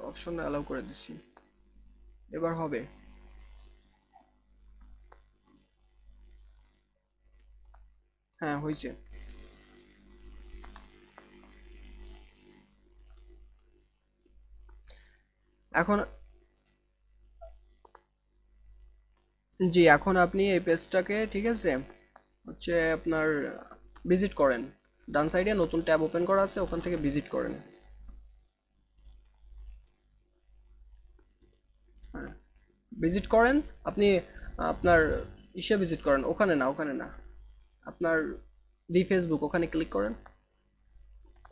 অপশন অ্যালাউ করে দিছি, এবার হবে। হ্যাঁ, হয়েছে। এখন, জি, এখন আপনি এই পেজটাকে, ঠিক আছে, হচ্ছে আপনার ভিজিট করেন। ডান সাইডে নতুন ট্যাব ওপেন করা আছে, ওখান থেকে ভিজিট করেন। হ্যাঁ, ভিজিট করেন আপনি, আপনার ইসে ভিজিট করেন, ওখানে না, ওখানে না, আপনার দি ফেসবুক, ওখানে ক্লিক করেন।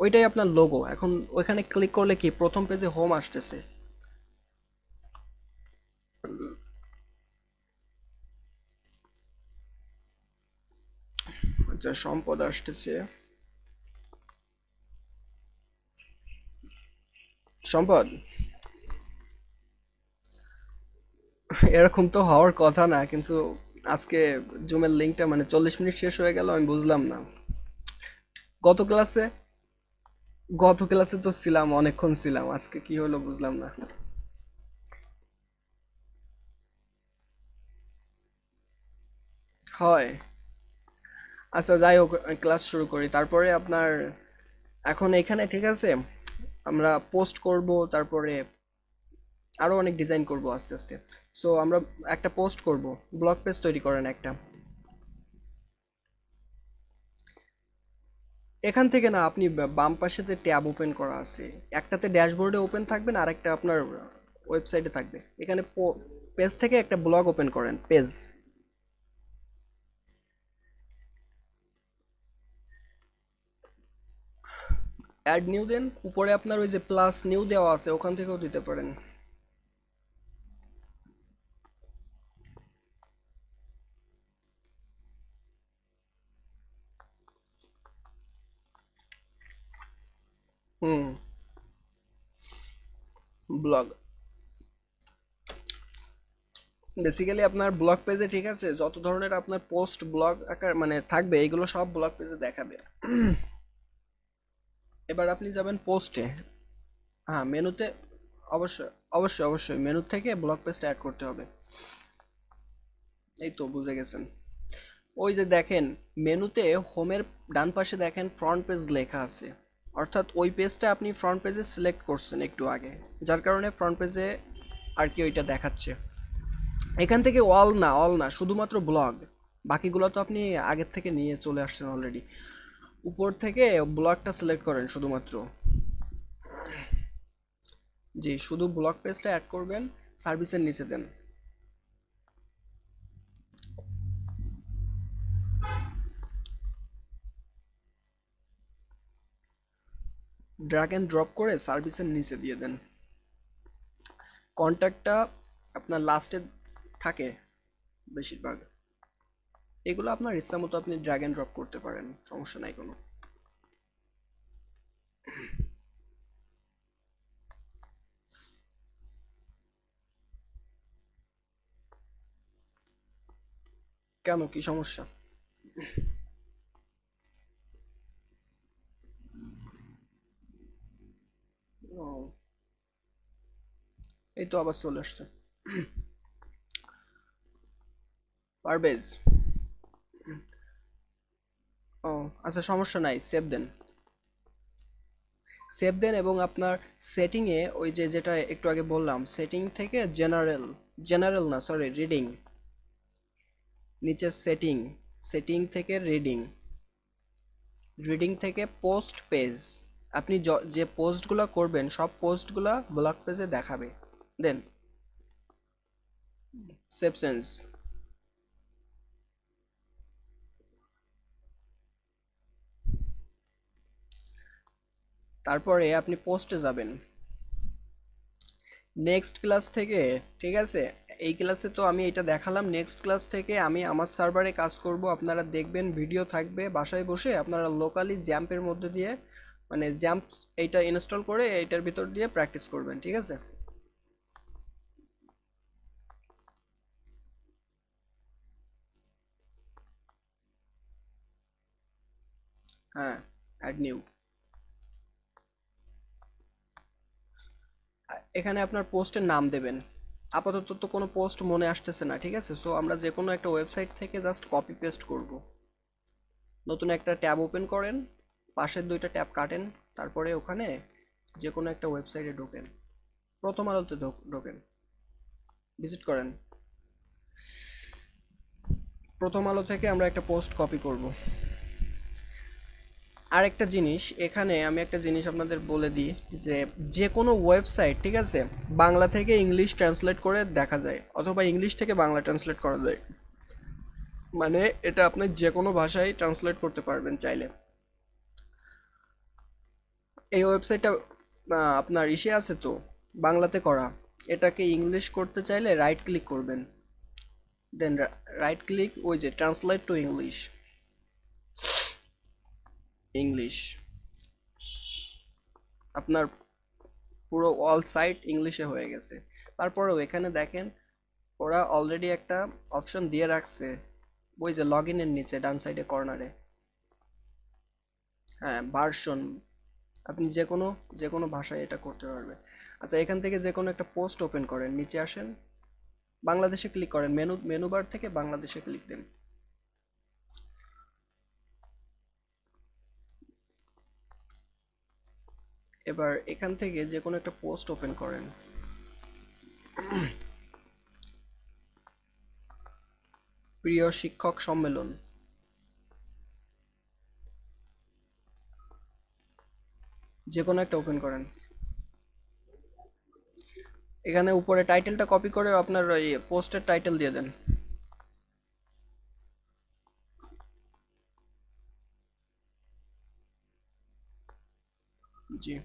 ওইটাই আপনার লোগো। এখন ওইখানে ক্লিক করলে কি প্রথম পেজে হোম আসতেছে। আচ্ছা, সম্পদ আসতেছে। সম্পদ, এরকম তো হওয়ার কথা না, কিন্তু আজকে জুমের লিঙ্কটা মানে 40 মিনিট শেষ হয়ে গেল, আমি বুঝলাম না। গত ক্লাসে গত ক্লাসে তো ছিলাম, অনেকক্ষণ ছিলাম, আজকে কি হলো বুঝলাম না। হয়। আচ্ছা যাই হোক, ক্লাস শুরু করি। তারপরে আপনার এখন এখানে ঠিক আছে, আমরা পোস্ট করব, তারপরে আরো অনেক ডিজাইন করব আস্তে আস্তে। সো আমরা একটা পোস্ট করব, ব্লগ পেজ তৈরি করেন একটা। এখান থেকে না, আপনি বাম পাশে যে ট্যাব ওপেন করা আছে, একটাতে ড্যাশবোর্ডে ওপেন থাকবেন আর একটা আপনার ওয়েবসাইটে থাকবে। এখানে পেজ থেকে একটা ব্লগ ওপেন করেন, পেজ। অ্যাড নিউ দেন, উপরে আপনার ওই যে প্লাস নিউ দেওয়া আছে, ওখান থেকেও দিতে পারেন। হুম। ব্লগ বেসিক্যালি আপনার ব্লগ পেজে ঠিক আছে, যত ধরনের আপনার পোস্ট ব্লগ আকার মানে থাকবে, এগুলো সব ব্লগ পেজে দেখাবে। এবার আপনি যাবেন পোস্টে। হ্যাঁ, মেনুতে। অবশ্যই অবশ্যই অবশ্যই মেনু থেকে ব্লগ পেজটা অ্যাড করতে হবে। এই তো বুঝে গেছেন। ওই যে দেখেন, মেনুতে হোমের ডান পাশে দেখেন ফ্রন্ট পেজ লেখা আছে, অর্থাৎ ওই পেজটা আপনি ফ্রন্ট পেজে সিলেক্ট করছেন একটু আগে, যার কারণে ফ্রন্ট পেজে আর কি ওইটা দেখাচ্ছে। এখান থেকে অল না শুধুমাত্র ব্লগ, বাকিগুলো তো আপনি আগের থেকে নিয়ে চলে আসছেন অলরেডি। উপর থেকে ব্লগটা সিলেক্ট করেন শুধুমাত্র। জি, শুধু ব্লগ পেজটা অ্যাড করবেন, সার্ভিসের নিচে দেন। ড্র্যাগ অ্যান্ড ড্রপ করে সার্ভিসের নিচে দিয়ে দেন। কন্ট্যাক্টটা আপনার লাস্টে থাকে বেশিরভাগ। এগুলো আপনার ইচ্ছা মতো আপনি ড্র্যাগ অ্যান্ড ড্রপ করতে পারেন, সমস্যা নাই কোনো। কেন, কি সমস্যা? ও, এই তো আবার চলে আসছে। পারভেজ। ও, আচ্ছা সমস্যা নাই, সেভ দেন। সেভ দেন এবং আপনার সেটিংয়ে ওই যে যেটা একটু আগে বললাম, সেটিং থেকে জেনারেল, জেনারেল না সরি, রিডিং। নিচে সেটিং, সেটিং থেকে রিডিং, রিডিং থেকে পোস্ট পেজ। আপনি যে পোস্টগুলো করবেন সব পোস্টগুলো ব্লগ পেজে দেখাবে। দেন সেভ চেঞ্জ। তারপরে আপনি পোস্টে যাবেন নেক্সট ক্লাস থেকে। ঠিক আছে, এই ক্লাসে তো আমি এটা দেখালাম, নেক্সট ক্লাস থেকে আমি আমার সার্ভারে কাজ করব, আপনারা দেখবেন, ভিডিও থাকবে, বাসায় বসে আপনারা লোকালি জ্যাম্পের মধ্যে দিয়ে মানে জ্যাম্প এইটা ইনস্টল করে এইটার ভিতর দিয়ে প্র্যাকটিস করবেন, ঠিক আছে? হ্যাঁ, অ্যাড নিউ। এখানে আপনার পোস্টের নাম দেবেন। আপাতত তো কোনো পোস্ট মনে আসতেছে না, ঠিক আছে? সো আমরা যে কোনো একটা ওয়েবসাইট থেকে জাস্ট কপি পেস্ট করব। নতুন একটা ট্যাব ওপেন করেন, পাশের দুইটা ট্যাব কাটেন, তারপরে ওখানে যে কোনো একটা ওয়েবসাইটে ঢোকেন, প্রথম আলোতে ঢোকেন, ভিজিট করেন। প্রথম আলো থেকে আমরা একটা পোস্ট কপি করব। আর একটা জিনিস, এখানে আমি একটা জিনিস আপনাদের বলে দিই, যে যে কোনো ওয়েবসাইট ঠিক আছে, বাংলা থেকে ইংলিশ ট্রান্সলেট করে দেখা যায়, অথবা ইংলিশ থেকে বাংলা ট্রান্সলেট করা যায়। মানে এটা আপনি যে কোনো ভাষায় ট্রান্সলেট করতে পারবেন চাইলে। এই ওয়েবসাইটটা আপনার ইসে আছে তো, বাংলাতে করা। এটাকে ইংলিশ করতে চাইলে রাইট ক্লিক করবেন, দেন রাইট ক্লিক, ওই যে ট্রান্সলেট টু ইংলিশ, ইংলিশ। আপনার পুরো অল সাইট ইংলিশে হয়ে গেছে। তারপরেও এখানে দেখেন, ওরা অলরেডি একটা অপশন দিয়ে রাখছে, ওই যে লগ ইনের নিচে ডান সাইডে কর্নারে, হ্যাঁ, ভার্সন, আপনি যে কোনো ভাষায় এটা করতে পারবেন। আচ্ছা, এখান থেকে যে কোনো একটা পোস্ট ওপেন করেন, নিচে আসেন, বাংলাদেশে ক্লিক করেন, মেনু বার থেকে বাংলাদেশে ক্লিক দেন। এবার এখান থেকে যে কোনো একটা পোস্ট ওপেন করেন, প্রিয় শিক্ষক সম্মেলন, যে কোনো একটা ওপেন করেন। এখানে উপরে টাইটেলটা কপি করে আপনার ওই পোস্টের টাইটেল দিয়ে দেন। জি,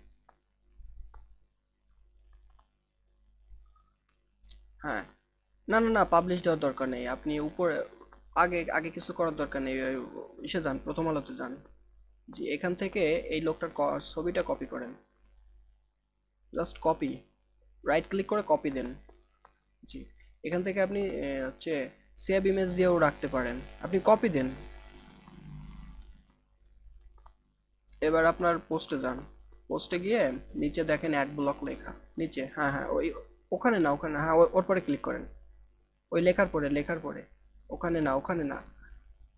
হ্যাঁ। না না না, পাবলিশ দেওয়ার দরকার নেই, আপনি উপরে আগে আগে কিছু করার দরকার নেই, ইসে যান, প্রথম আলোতে যান। জি, এখান থেকে এই লোকটার ছবিটা কপি করেন, জাস্ট কপি, রাইট ক্লিক করে কপি দেন। জি, এখান থেকে আপনি হচ্ছে সেভ ইমেজ দিয়েও রাখতে পারেন, আপনি কপি দেন। এবার আপনার পোস্টে যান, পোস্টে গিয়ে নিচে দেখেন অ্যাড ব্লক লেখা, নিচে, হ্যাঁ হ্যাঁ, ওই ওখানে না, ওখানে, হ্যাঁ ওর পরে ক্লিক করেন, ওই লেখার পরে, ওখানে না, ওখানে না,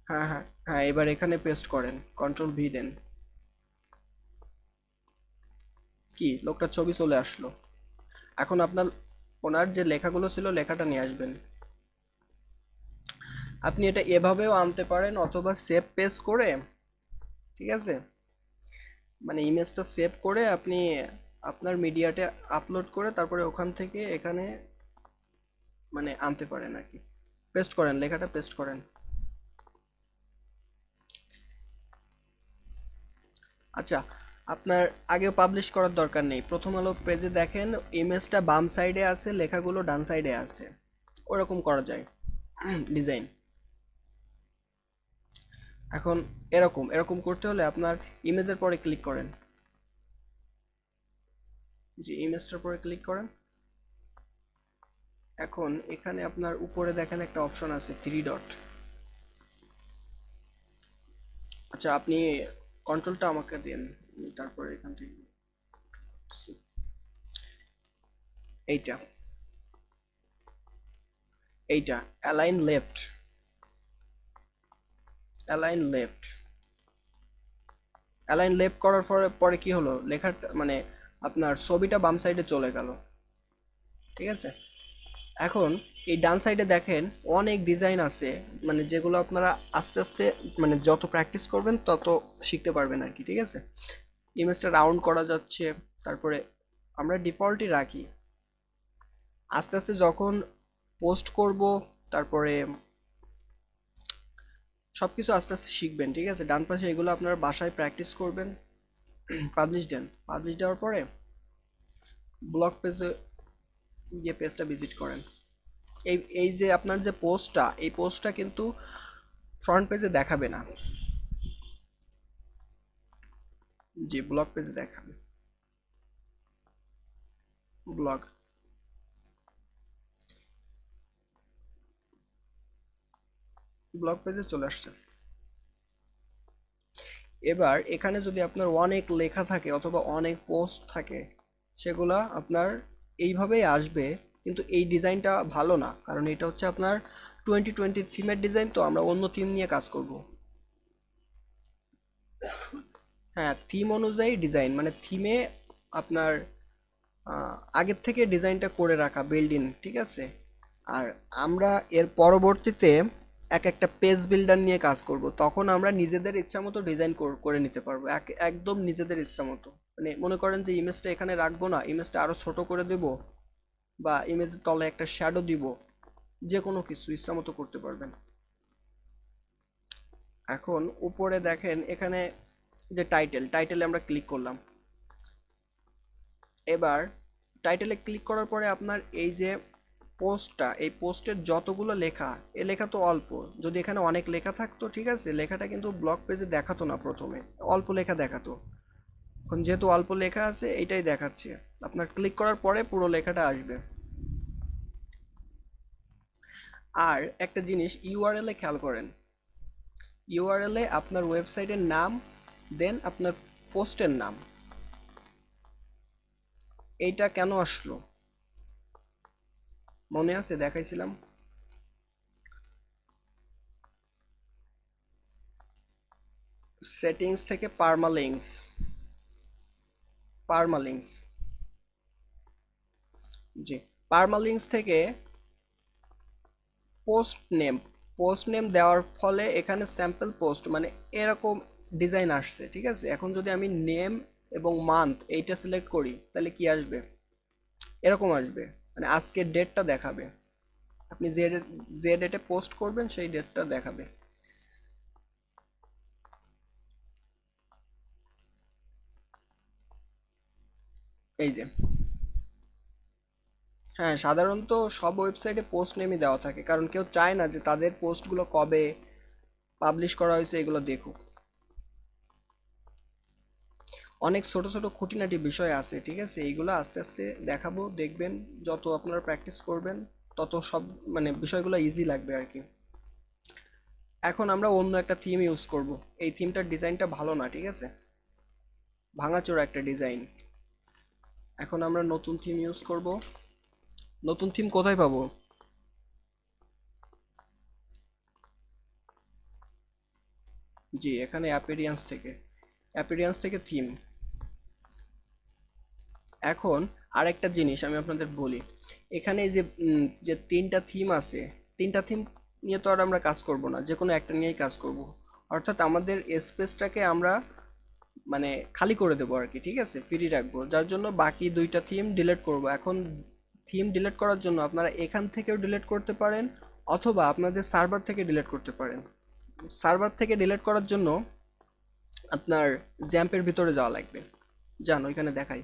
হ্যাঁ হ্যাঁ হ্যাঁ, এবার এখানে পেস্ট করেন, কন্ট্রোল ভি দেন। কি, লোকটার ছবি চলে আসলো। এখন আপনার ওনার যে লেখাগুলো ছিল লেখাটা নিয়ে আসবেন। আপনি এটা এভাবেও আনতে পারেন অথবা সেভ পেজ করে, ঠিক আছে, মানে ইমেজটা সেভ করে আপনি আপনার মিডিয়াতে আপলোড করে তারপরে ওখান থেকে এখানে মানে আনতে পারেন আর কি। পেস্ট করেন, লেখাটা পেস্ট করেন। আচ্ছা, আপনার আগেও পাবলিশ করার দরকার নেই, প্রথম আলো পেজে দেখেন ইমেজটা বাম সাইডে আছে, লেখাগুলো ডান সাইডে আছে, ওরকম করা যায় ডিজাইন। এখন এরকম এরকম করতে হলে আপনার ইমেজের পরে ক্লিক করেন। জি, ইমেজটার পরে ক্লিক করেন। এখন এখানে আপনার উপরে দেখেন একটা অপশন আছে থ্রি ডট। আচ্ছা, আপনি কন্ট্রোলটা আমাকে দিন, তারপরে এখান থেকে এইটা, এইটা align left, align left, align left করার পরে পরে কি হলো, লেখাটা মানে আপনার ছবিটা বাম সাইডে চলে গেল, ঠিক আছে। এখন এই ডান সাইডে দেখেন অনেক ডিজাইন আছে, মানে যেগুলো আপনারা আস্তে আস্তে মানে যত প্র্যাকটিস করবেন তত শিখতে পারবেন আর কি, ঠিক আছে। ইমেজটা রাউন্ড করা যাচ্ছে, তারপরে আমরা ডিফল্টই রাখি, আস্তে আস্তে যখন পোস্ট করব তারপরে সব কিছু আস্তে আস্তে শিখবেন, ঠিক আছে। ডান পাশে এগুলো আপনারা বাসায় প্র্যাকটিস করবেন। পাবলিশ দেন, পাবলিশ দেওয়ার পরে ব্লগ পেজে গিয়ে পেজটা ভিজিট করেন। এই এই যে আপনার যে পোস্টটা, এই পোস্টটা কিন্তু ফ্রন্ট পেজে দেখাবে না। জি, ব্লগ পেজে দেখাবে, ব্লগ, ব্লগ পেজে চলে আসছে। এবার এখানে যদি আপনার অনেক লেখা থাকে অথবা অনেক পোস্ট থাকে, সেগুলা আপনার এইভাবেই আসবে, কিন্তু এই ডিজাইনটা ভালো না, কারণ এটা হচ্ছে আপনার 2020 থিমের ডিজাইন, তো আমরা অন্য থিম নিয়ে কাজ করব। হ্যাঁ, থিম অনুযায়ী ডিজাইন, মানে থিমে আপনার আগের থেকে ডিজাইনটা করে রাখা বিল্ড ইন, ঠিক আছে। আর আমরা এর পরবর্তীতে এক একটা পেজ বিল্ডার নিয়ে কাজ করব, তখন আমরা নিজেদের ইচ্ছা মতো ডিজাইন করে নিতে পারবো, একদম নিজেদের ইচ্ছা মতো। মানে মনে করেন যে ইমেজটা এখানে রাখবো না, ইমেজটা আরো ছোট করে দেব, বা ইমেজের তলে একটা শ্যাডো দিব, যে কোনো কিছু ইচ্ছা মতো করতে পারবেন। এখন উপরে দেখেন এখানে যে টাইটেলে আমরা ক্লিক করলাম। এবার টাইটেলে ক্লিক করার পরে আপনার এই যে পোস্টটা, এই পোস্টের যতগুলো লেখা, এ লেখা তো অল্প, যদি এখানে অনেক লেখা থাকতো, ঠিক আছে, লেখাটা কিন্তু ব্লগ পেজে দেখাতো না, প্রথমে অল্প লেখা দেখাতো। এখন যেহেতু অল্প লেখা আছে, এইটাই দেখাচ্ছে, আপনার ক্লিক করার পরে পুরো লেখাটা আসবে। আর একটা জিনিস ইউআরএল এ খেয়াল করেন, ইউআরএল এ আপনার ওয়েবসাইটের নাম দেন আপনার পোস্টের নাম। এইটা কেন আসলো মনে আছে, দেখাইছিলাম। সেটিংস থেকে পারমালিঙ্কস, পারমালিঙ্কস, জি, পারমালিঙ্কস থেকে পোস্ট নেম, পোস্ট নেম দেওয়ার ফলে এখানে স্যাম্পল পোস্ট মানে এরকম ডিজাইন আসছে, ঠিক আছে। এখন যদি আমি নেম এবং মান্থ এইটা সিলেক্ট করি তাহলে কি আসবে, এরকম আসবে, মানে আজকের ডেটটা দেখাবে, আপনি যে ডেটে পোস্ট করবেন সেই ডেটটা দেখাবে। এই যে, হ্যাঁ, সাধারণত সব ওয়েবসাইটে পোস্ট নেমই দেওয়া থাকে, কারণ কেউ চায় না যে তাদের পোস্টগুলো কবে পাবলিশ করা হয়েছে এগুলো দেখুক। অনেক ছোট ছোট খুঁটিনাটি বিষয় আছে, ঠিক আছে, এইগুলো আস্তে আস্তে দেখাবো, দেখবেন। যত আপনারা প্র্যাকটিস করবেন তত সব মানে বিষয়গুলো ইজি লাগবে আর কি। এখন আমরা অন্য একটা থিম ইউজ করব। এই থিমটার ডিজাইনটা ভালো না, ঠিক আছে, ভাঙাচোরা একটা ডিজাইন। এখন আমরা নতুন থিম ইউজ করব। নতুন থিম কোথায় পাবো? জি, এখানে অ্যাপিরিয়েন্স থেকে, অ্যাপিরিয়েন্স থেকে থিম। এখন আরেকটা জিনিস আমি আপনাদের বলি, এখানে যে তিনটা থিম আছে, তিনটা থিম নিয়ে তো আর আমরা কাজ করব না, যে কোনো একটা নিয়েই কাজ করব। অর্থাৎ আমাদের স্পেসটাকে আমরা মানে খালি করে দেবো আর কি, ঠিক আছে, ফ্রি রাখবো, যার জন্য বাকি দুইটা থিম ডিলিট করব। এখন থিম ডিলিট করার জন্য আপনারা এখান থেকেও ডিলিট করতে পারেন, অথবা আপনাদের সার্ভার থেকে ডিলিট করতে পারেন। সার্ভার থেকে ডিলিট করার জন্য আপনার জ্যাম্পের ভিতরে যাওয়া লাগবে। যান, ওইখানে দেখাই।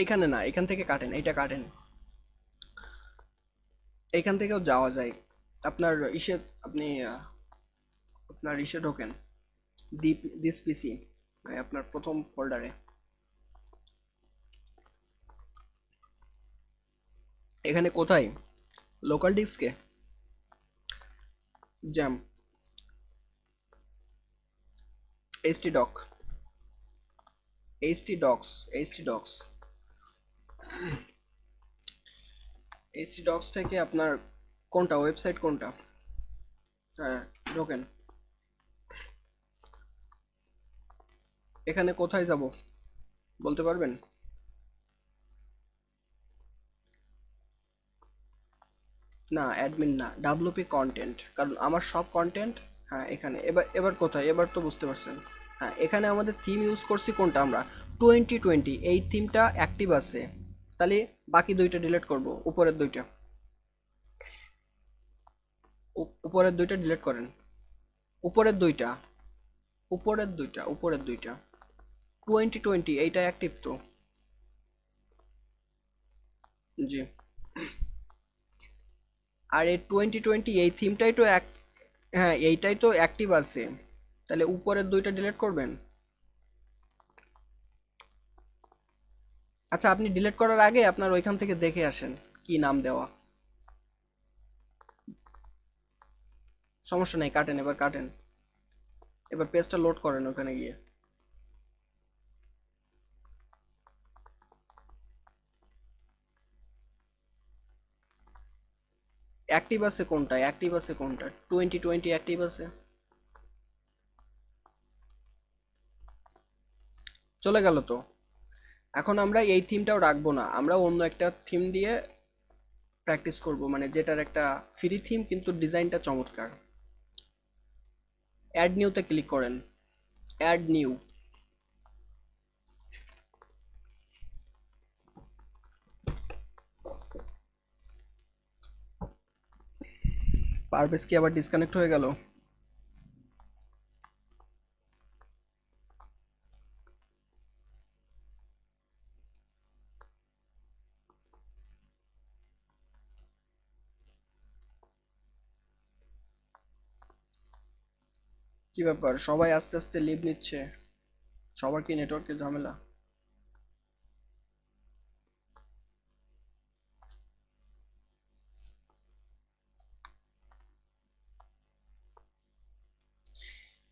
এইখানে না, এখান থেকে কাটেন, এইটা কাটেন, এইখান থেকেও যাওয়া যায়। আপনার ইসে, আপনি আপনার ইসে ঢোকেন, দিস পিসি, মানে আপনার প্রথম ফোল্ডারে। এখানে কোথায়, লোকাল ডিস্কে XAMPP, HT doc, HT docs, HT docs থেকে আপনার কোনটা ওয়েবসাইট কোনটা, হ্যাঁ, ঢোকেন। এখানে কোথায় যাব বলতে পারবেন? না, অ্যাডমিন না, ডাব্লুপি কন্টেন্ট, কারণ আমার সব কন্টেন্ট, হ্যাঁ এখানে। এবার এবার কোথায়, এবার তো বুঝতে পারছেন। হ্যাঁ, এখানে আমাদের থিম ইউজ করছি কোনটা আমরা, 2020, এই থিমটা অ্যাক্টিভ আছে, তাহলে বাকি দুইটা ডিলিট করব, উপরের দুইটা, উপরের দুইটা ডিলিট করেন, উপরের দুইটা, উপরের দুইটা 2020 এইটা অ্যাক্টিভ তো। জি, আর এই 2020 এই থিমটাই তো হ্যাঁ এইটাই তো অ্যাক্টিভ আছে, তাহলে উপরের দুইটা ডিলিট করবেন। আচ্ছা, আপনি ডিলিট করার আগে আপনার ওইখান থেকে দেখে আসেন কি নাম দেওয়া। সমস্যা নেই, কাটেন, এবার কাটেন, এবার পেজটা লোড করেন ওখানে গিয়ে। অ্যাক্টিভ আছে কোনটা, অ্যাক্টিভ আছে কোনটা, 2020 অ্যাক্টিভ আছে। চলে গেল তো। এখন আমরা এই থিমটাও রাখবো না, আমরা অন্য একটা থিম দিয়ে প্র্যাকটিস করব, মানে যেটার একটা ফ্রি থিম কিন্তু ডিজাইনটা চমৎকার। অ্যাড নিউতে ক্লিক করেন, অ্যাড নিউ। পারভেজ কি আবার ডিসকানেক্ট হয়ে গেল? কি ব্যাপার, সবাই আস্তে আস্তে লিভ নিচ্ছে, সবার কি নেটওয়ার্কের ঝামেলা?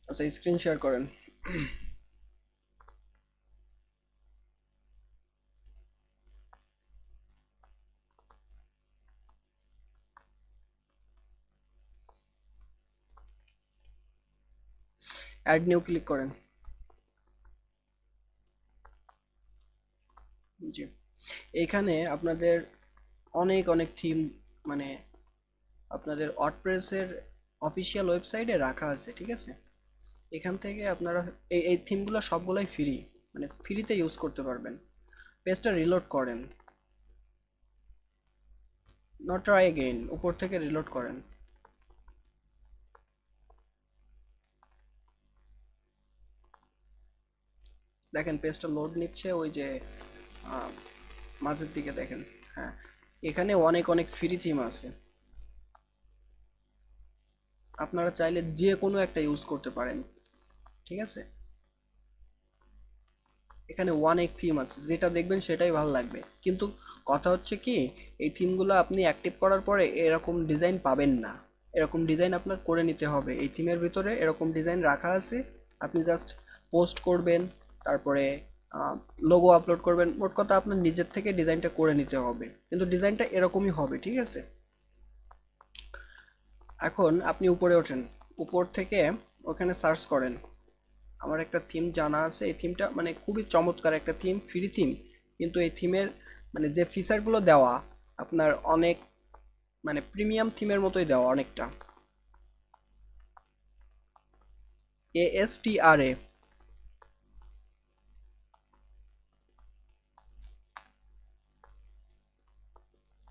আচ্ছা, স্ক্রিন শেয়ার করেন। অ্যাড নিউ ক্লিক করেন। জি, এখানে আপনাদের অনেক অনেক থিম, মানে আপনাদের ওয়ার্ডপ্রেসের অফিসিয়াল ওয়েবসাইটে রাখা আছে, ঠিক আছে? এখান থেকে আপনারা এই থিমগুলো সবগুলোই ফ্রি, মানে ফ্রিতে ইউজ করতে পারবেন। পেজটা রিলোড করেন, নট ট্রাই এগেইন, উপর থেকে রিলোড করেন। দেখেন পেজটা লোড নিচ্ছে, ওই যে আহ, মাঝের দিকে দেখেন। হ্যাঁ, এখানে অনেক অনেক ফ্রি থিম আছে, আপনারা চাইলে যে কোনো একটা ইউজ করতে পারেন, ঠিক আছে? এখানে অনেক থিম আছে, যেটা দেখবেন সেটাই ভালো লাগবে, কিন্তু কথা হচ্ছে কি, এই থিমগুলো আপনি অ্যাক্টিভ করার পরে এরকম ডিজাইন পাবেন না। এরকম ডিজাইন আপনার করে নিতে হবে, এই থিমের ভিতরে এরকম ডিজাইন রাখা আছে, আপনি জাস্ট পোস্ট করবেন, তারপরে লোগো আপলোড করবেন, মোট কথা আপনার নিজের থেকে ডিজাইনটা করে নিতে হবে, কিন্তু ডিজাইনটা এরকমই হবে, ঠিক আছে? এখন আপনি উপরে ওঠেন, উপর থেকে ওখানে সার্চ করেন। আমার একটা থিম জানা আছে, এই থিমটা মানে খুবই চমৎকার একটা থিম, ফ্রি থিম, কিন্তু এই থিমের মানে যে ফিচারগুলো দেওয়া আপনার অনেক, মানে প্রিমিয়াম থিমের মতোই দেওয়া অনেকটা। ASTRA,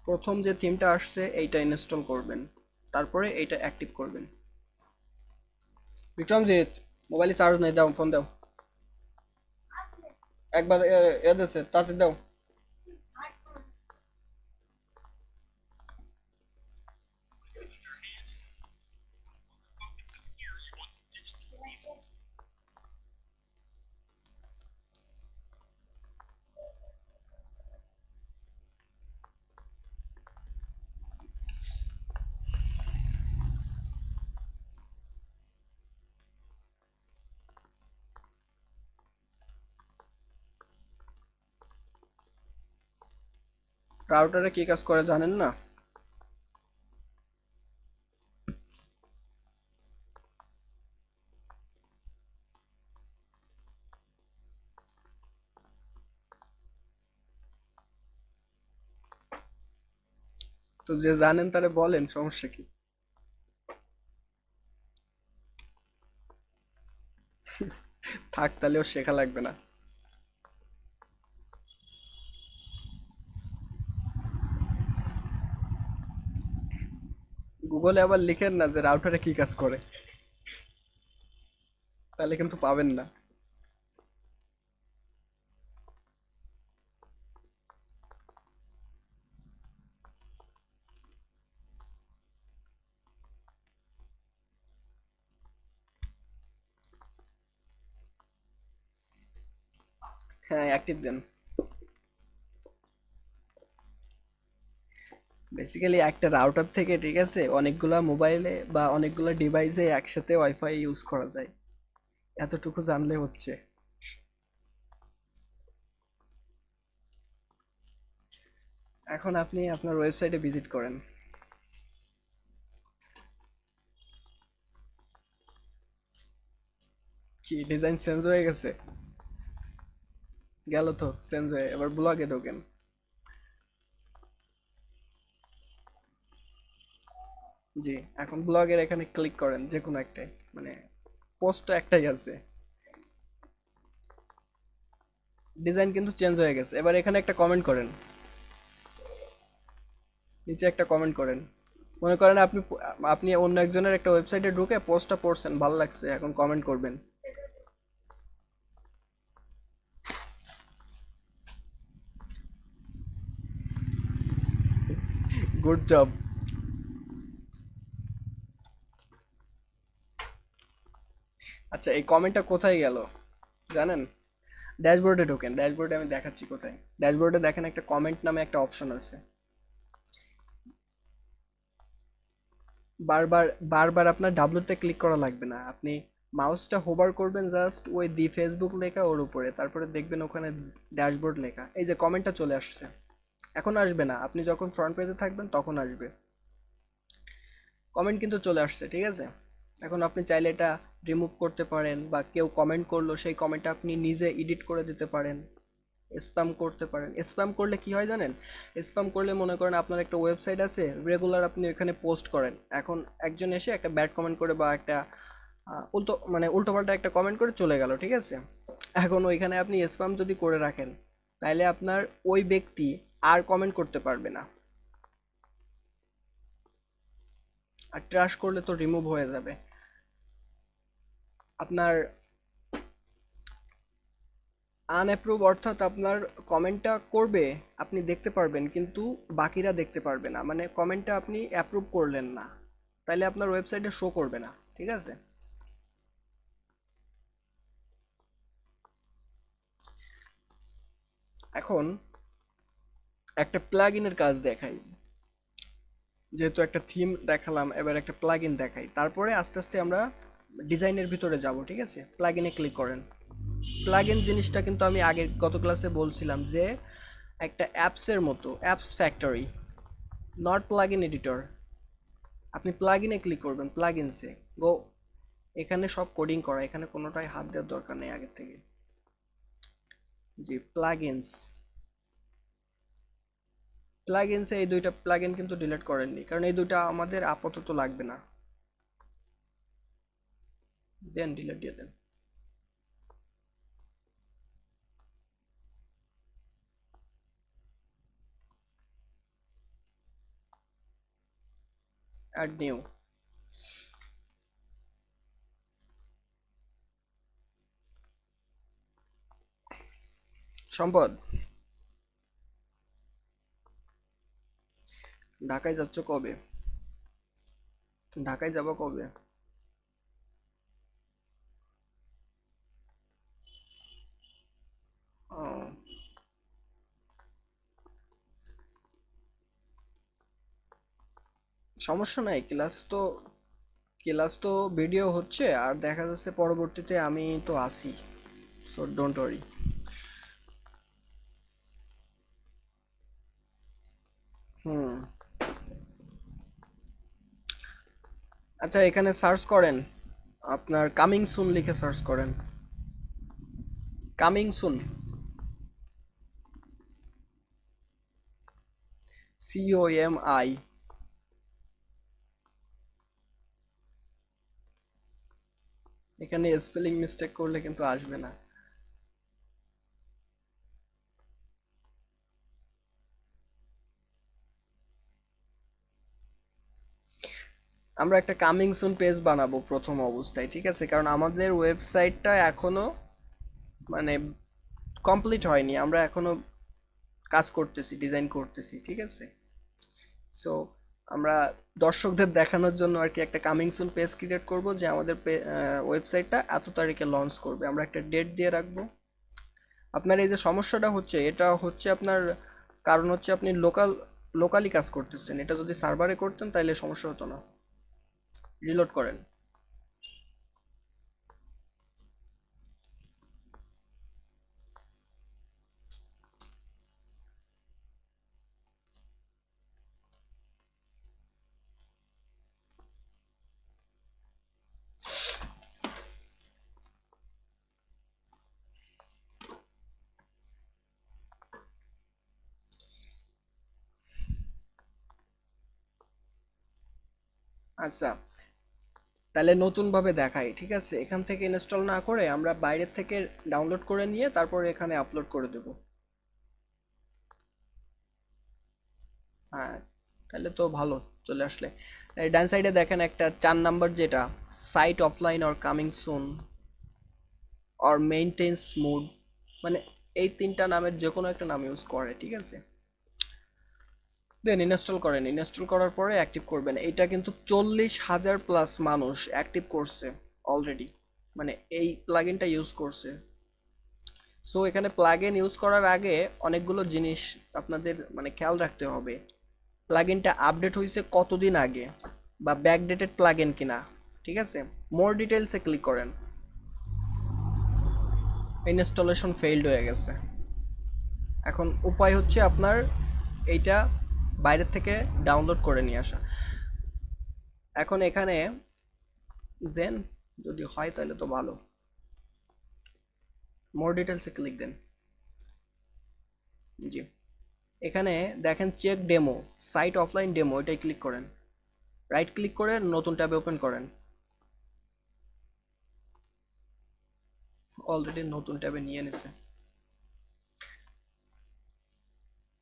প্রথম যে থিমটা আসছে এইটা ইনস্টল করবেন, তারপরে এইটা অ্যাক্টিভ করবেন। বিক্রমজিৎ, মোবাইলে চার্জ নাই, দাও ফোন দাও, একবার এ দেছে তাতে দাও। রাউটারে কি কাজ করে জানেন না? তো যে জানেন তারে বলেন, সমস্যা কি? থাক, তাহলেও শেখা লাগবে না। গুগলে আবার লিখেন না যে রাউটারে কি কাজ করে, তাহলে কিন্তু পাবেন না। হ্যাঁ, অ্যাক্টিভ দেন। বেসিক্যালি একটা রাউটার থেকে, ঠিক আছে, অনেকগুলা মোবাইলে বা অনেকগুলা ডিভাইসে একসাথে ওয়াইফাই ইউজ করা যায়, এতটুকু জানলে হচ্ছে। এখন আপনি আপনার ওয়েবসাইটে ভিজিট করেন। কি ডিজাইন চেঞ্জ হয়ে গেছে? গেল তো চেঞ্জ হয়ে, এবার ব্লগে ঢোকেন। জি, এখন ব্লগের এখানে ক্লিক করেন, যে কোনো একটাই, মানে পোস্ট তো একটাই আছে। ডিজাইন কিন্তু চেঞ্জ হয়ে গেছে, এবার এখানে একটা কমেন্ট করেন, নিচে একটা কমেন্ট করেন। মনে করেন আপনি আপনি অন্য একজনের একটা ওয়েবসাইটে ঢুকে পোস্টটা পড়ছেন, ভালো লাগছে, এখন কমেন্ট করবেন। Good job. আচ্ছা, এই কমেন্টটা কোথায় গেল জানেন? ড্যাশবোর্ডে ঢোকেন, ড্যাশবোর্ডে আমি দেখাচ্ছি কোথায়। ড্যাশবোর্ডে দেখেন একটা কমেন্ট নামে একটা অপশন আছে। বারবার বারবার আপনার ডাব্লুতে ক্লিক করা লাগবে না, আপনি মাউসটা হোভার করবেন জাস্ট ওই দি ফেসবুক লেখা ওর উপরে, তারপরে দেখবেন ওখানে ড্যাশবোর্ড লেখা, এই যে কমেন্টটা চলে আসছে। এখন আসবে না, আপনি যখন ফ্রন্ট পেজে থাকবেন তখন আসবে। কমেন্ট কিন্তু চলে আসছে, ঠিক আছে। এখন আপনি চাইলে এটা রিমুভ করতে পারেন, বা কেউ কমেন্ট করলো সেই কমেন্টটা আপনি নিজে এডিট করে দিতে পারেন, স্প্যাম করতে পারেন। স্প্যাম করলে কি হয় জানেন? স্প্যাম করলে মনে করেন আপনার একটা ওয়েবসাইট আছে, রেগুলার আপনি ওখানে পোস্ট করেন, এখন একজন এসে একটা ব্যাড কমেন্ট করে বা একটা উল্টোপাল্টা একটা কমেন্ট করে চলে গেল, ঠিক আছে। এখন ওইখানে আপনি স্প্যাম যদি করে রাখেন, তাহলে আপনার ওই ব্যক্তি আর কমেন্ট করতে পারবে না, আর ট্রাশ করলে তো রিমুভ হয়ে যাবে। আপনার আনঅ্যাপ্রুভ অর্থাৎ আপনার কমেন্টটা করবে, আপনি দেখতে পারবেন কিন্তু বাকিরা দেখতে পারবে না, মানে কমেন্টটা আপনি অ্যাপ্রুভ করলেন না, তাইলে আপনার ওয়েবসাইটে শো করবে না, ঠিক আছে। এখন একটা প্লাগ ইনের কাজ দেখাই, যেহেতু একটা থিম দেখালাম, এবার একটা প্লাগ ইন দেখাই, তারপরে আস্তে আস্তে আমরা ডিজাইনের ভিতরে যাব, ঠিক আছে। প্লাগ ইনে ক্লিক করেন। প্লাগ ইন জিনিসটা কিন্তু আমি আগের গত ক্লাসে বলছিলাম যে একটা অ্যাপসের মতো, apps factory, not plug in editor. আপনি প্লাগ ইনে ক্লিক করবেন, প্লাগ ইনসে গো, এখানে সব কোডিং করা, এখানে কোনোটাই হাত দেওয়ার দরকার নেই আগের থেকে। জি, প্লাগ ইনস, প্লাগ ইনসে এই দুইটা প্লাগ ইন কিন্তু ডিলিট করেননি, কারণ এই দুইটা আমাদের আপাতত লাগবে না, দেন ডিলিট দিয়ে দেন। Add new. সম্পদ, ঢাকায় যাচ্ছ কবে? ঢাকায় যাব কবে? ও, সমস্যা নাই, ক্লাস তো ভিডিও হচ্ছে, আর দেখা যাচ্ছে পরবর্তীতে আমি তো আসি, সো ডোন্ট ওয়ারি। হুম। আচ্ছা, এখানে সার্চ করেন, আপনার কামিং সুন লিখে সার্চ করেন, কামিং সুন, COMI। এখানে স্পেলিং মিস্টেক করলে কিন্তু আসবে না। আমরা একটা কামিং সুন পেজ বানাবো প্রথম অবস্থায়, ঠিক আছে, কারণ আমাদের ওয়েবসাইটটা এখনো মানে কমপ্লিট হয়নি, আমরা এখনো কাজ করতেছি, ডিজাইন করতেছি, ঠিক আছে। সো আমরা দর্শকদের দেখানোর জন্য আর কি একটা কামিং সুন পেজ ক্রিয়েট করব, যে আমাদের ওয়েবসাইটটা এত তারিখে লঞ্চ করবে, আমরা একটা ডেট দিয়ে রাখবো। আপনার এই যে সমস্যাটা হচ্ছে, এটা হচ্ছে আপনার কারণ হচ্ছে আপনি লোকালি কাজ করতেছেন, এটা যদি সার্ভারে করতেন তাহলে সমস্যা হতো না। রিলোড করেন। আচ্ছা, তাহলে নতুনভাবে দেখাই, ঠিক আছে, এখান থেকে ইনস্টল না করে আমরা বাইরের থেকে ডাউনলোড করে নিয়ে তারপর এখানে আপলোড করে দেব। হ্যাঁ, তাহলে তো ভালো, চলে আসলে। এই ডান সাইডে দেখেন একটা 4 নাম্বার, যেটা site offline or coming soon or maintenance mode, মানে এই তিনটা নামের যে কোনো একটা নাম ইউজ করে, ঠিক আছে। দেন ইনস্টল করেন, ইনস্টল করার পরে অ্যাক্টিভ করবেন। এটা কিন্তু 40,000+ মানুষ অ্যাক্টিভ করছে অলরেডি, মানে এই প্লাগইনটা ইউজ করছে। সো এখানে প্লাগইন ইউজ করার আগে অনেকগুলো জিনিস আপনাদের মানে খেয়াল রাখতে হবে। প্লাগইনটা আপডেট হয়েছে কতদিন আগে, বা ব্যাকডেটেড প্লাগইন কিনা, ঠিক আছে। মোর ডিটেলসে ক্লিক করেন। ইনস্টলেশন ফেইল্ড হয়ে গেছে। এখন উপায় হচ্ছে আপনার এইটা বাইরের থেকে ডাউনলোড করে নিয়ে আসা। এখন এখানে দেন, যদি হয় তাহলে তো ভালো। মোর ডিটেলসে ক্লিক দেন। জি, এখানে দেখেন check demo, site offline demo, এটাই ক্লিক করেন। রাইট ক্লিক করে নতুন ট্যাবে ওপেন করেন। অলরেডি নতুন ট্যাবে নিয়ে নিছে।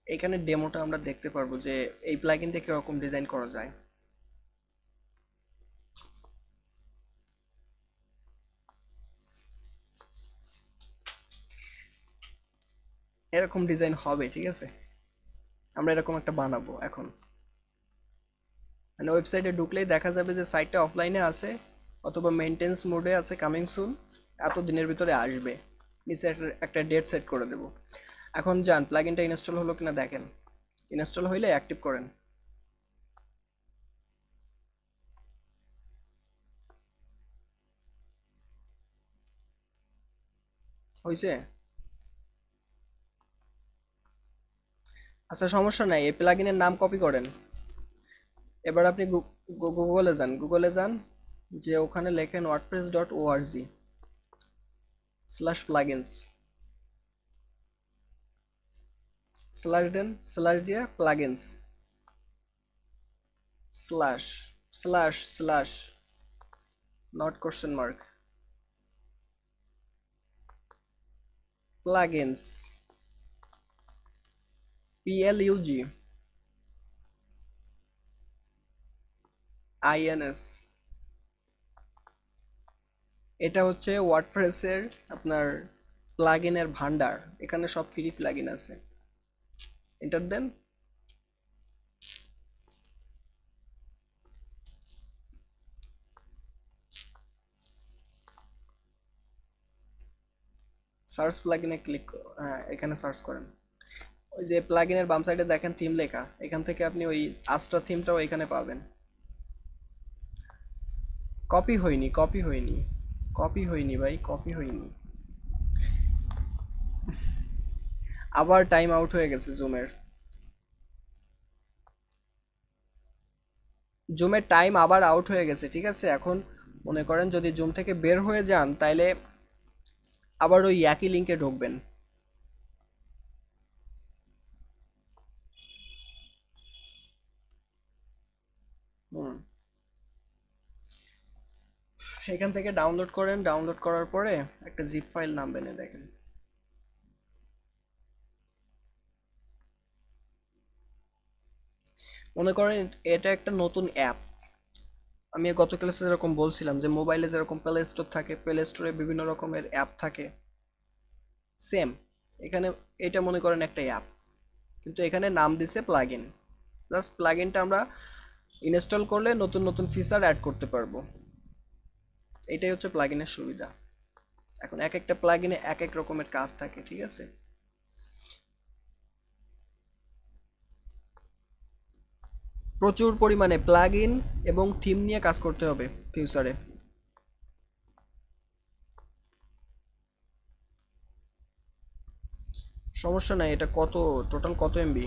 এখানে ডেমোটা আমরা দেখতে পারবো যে এই প্লাগইন দিয়ে কিরকম ডিজাইন করা যায়। এরকম ডিজাইন হবে, ঠিক আছে। আমরা এরকম একটা বানাবো এখন। মানে ওয়েবসাইটে ঢুকলেই দেখা যাবে যে সাইটটা অফলাইনে আছে অথবা মেইনটেন্স মোডে আছে, কামিং সুন, এত দিনের ভিতরে আসবে। নিচে একটা ডেট সেট করে দেব। এখন যান প্লাগইনটা ইনস্টল হলো কিনা দেখেন। ইনস্টল হইলে অ্যাক্টিভ করেন। হয়েছে? আচ্ছা সমস্যা নাই, এই প্লাগইনের নাম কপি করেন। এবার আপনি গুগলে যান, যে ওখানে লেখেন wordpress.org/plugins, স্ল্যাশ দেন, স্ল্যাশ দিয়ে plugins, slash slash slash, not question mark, plugins, PLUGINS। এটা হচ্ছে ওয়ার্ডপ্রেসের আপনার প্লাগইনের ভান্ডার, এখানে সব ফ্রি প্লাগইন আছে। এন্টার দেন। সার্চ প্লাগইনে ক্লিক, হ্যাঁ এখানে সার্চ করেন। ওই যে প্লাগইনের বাম সাইডে দেখেন থিম লেখা, এখান থেকে আপনি ওই আস্ট্রা থিমটাও এখানে পাবেন। কপি হয়নি, কপি হয়নি, কপি হয়নি ভাই, কপি হয়নি। আবার টাইম আউট হয়ে গেছে জুমের। জুমের টাইম আবার আউট হয়ে গেছে, ঠিক আছে। এখন মনে করেন যদি জুম থেকে বের হয়ে যান তাইলে আবার ওই একই লিঙ্কে ঢুকবেন। হুম, এখান থেকে ডাউনলোড করেন। ডাউনলোড করার পরে একটা জিপ ফাইল নামবেন, দেখেন। মনে করেন এটা একটা নতুন অ্যাপ। আমি গত ক্লাসে যেরকম বলছিলাম যে মোবাইলে যেরকম প্লে স্টোর থাকে, প্লে স্টোরে বিভিন্ন রকমের অ্যাপ থাকে, সেম এখানে এটা মনে করেন একটা অ্যাপ, কিন্তু এখানে নাম দিছে প্লাগইন। জাস্ট প্লাগইনটা আমরা ইনস্টল করলে নতুন নতুন ফিচার অ্যাড করতে পারবো। এটাই হচ্ছে প্লাগইনের সুবিধা। এখন এক একটা প্লাগইনে এক এক রকমের কাজ থাকে, ঠিক আছে। প্রচুর পরিমাণে প্লাগইন এবং থিম নিয়ে কাজ করতে হবে ফিউচারে। সমস্যা নাই, এটা কত টোটাল কত এমবি?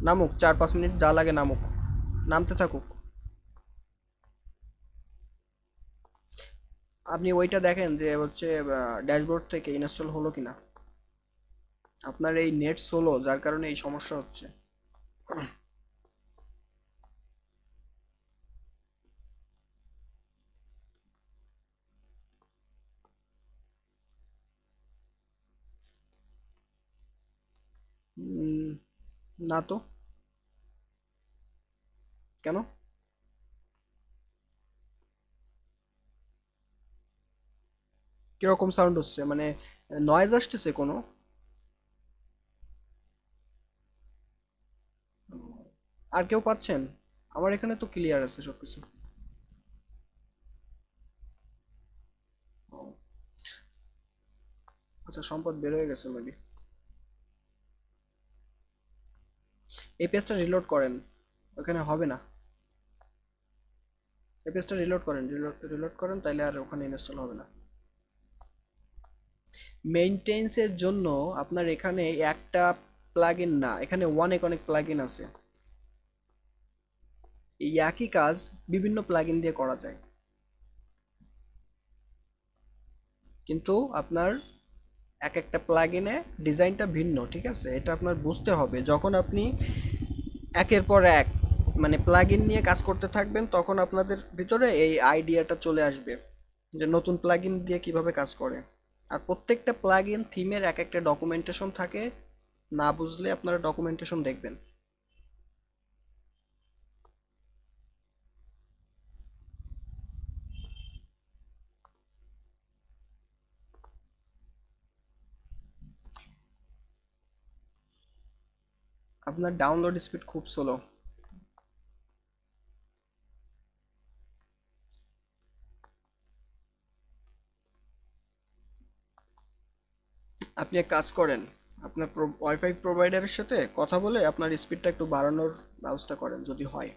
নামুক, 4-5 মিনিট যা লাগে নামুক, নামতে থাকুক। আপনি ওইটা দেখেন যে হচ্ছে ড্যাশবোর্ড থেকে ইনস্টল হলো কিনা। আপনার এই নেট স্লো যার কারণে এই সমস্যা হচ্ছে। উম, না তো। কেন? কিরকম সাউন্ড হচ্ছে, মানে নয়েজ আসতেছে কোনো? আর কেউ পাচ্ছেন? আমার এখানে তো ক্লিয়ার আছে সবকিছু। ও, আচ্ছা সম্পদ বের হয়ে গেছে মেবি। এই পেজটা রিলোড করেন, ওখানে হবে না। এই পেজটা রিলোড করেন, রিলোড করেন, তাইলে আর ওখানে ইনস্টল হবে না। মেইনটেন্সের জন্য আপনার এখানে একটা প্লাগইন না, এখানে অনেক অনেক প্লাগইন আছে। এই একই কাজ বিভিন্ন প্লাগইন দিয়ে করা যায়, কিন্তু আপনার এক একটা প্লাগইনে ডিজাইনটা ভিন্ন, ঠিক আছে? এটা আপনার বুঝতে হবে। যখন আপনি একের পর এক মানে প্লাগইন নিয়ে কাজ করতে থাকবেন, তখন আপনাদের ভিতরে এই আইডিয়াটা চলে আসবে যে নতুন প্লাগইন দিয়ে কিভাবে কাজ করে। আর প্রত্যেকটা প্লাগইন থিমের এক একটা ডকুমেন্টেশন থাকে, না বুঝলে আপনারা ডকুমেন্টেশন দেখবেন। আপনার ডাউনলোড স্পিড খুব স্লো। আপনি এক কাজ করেন, আপনার ওয়াইফাই প্রোভাইডারের সাথে কথা বলে আপনার স্পিডটা একটু বাড়ানোর ব্যবস্থা করেন যদি হয়।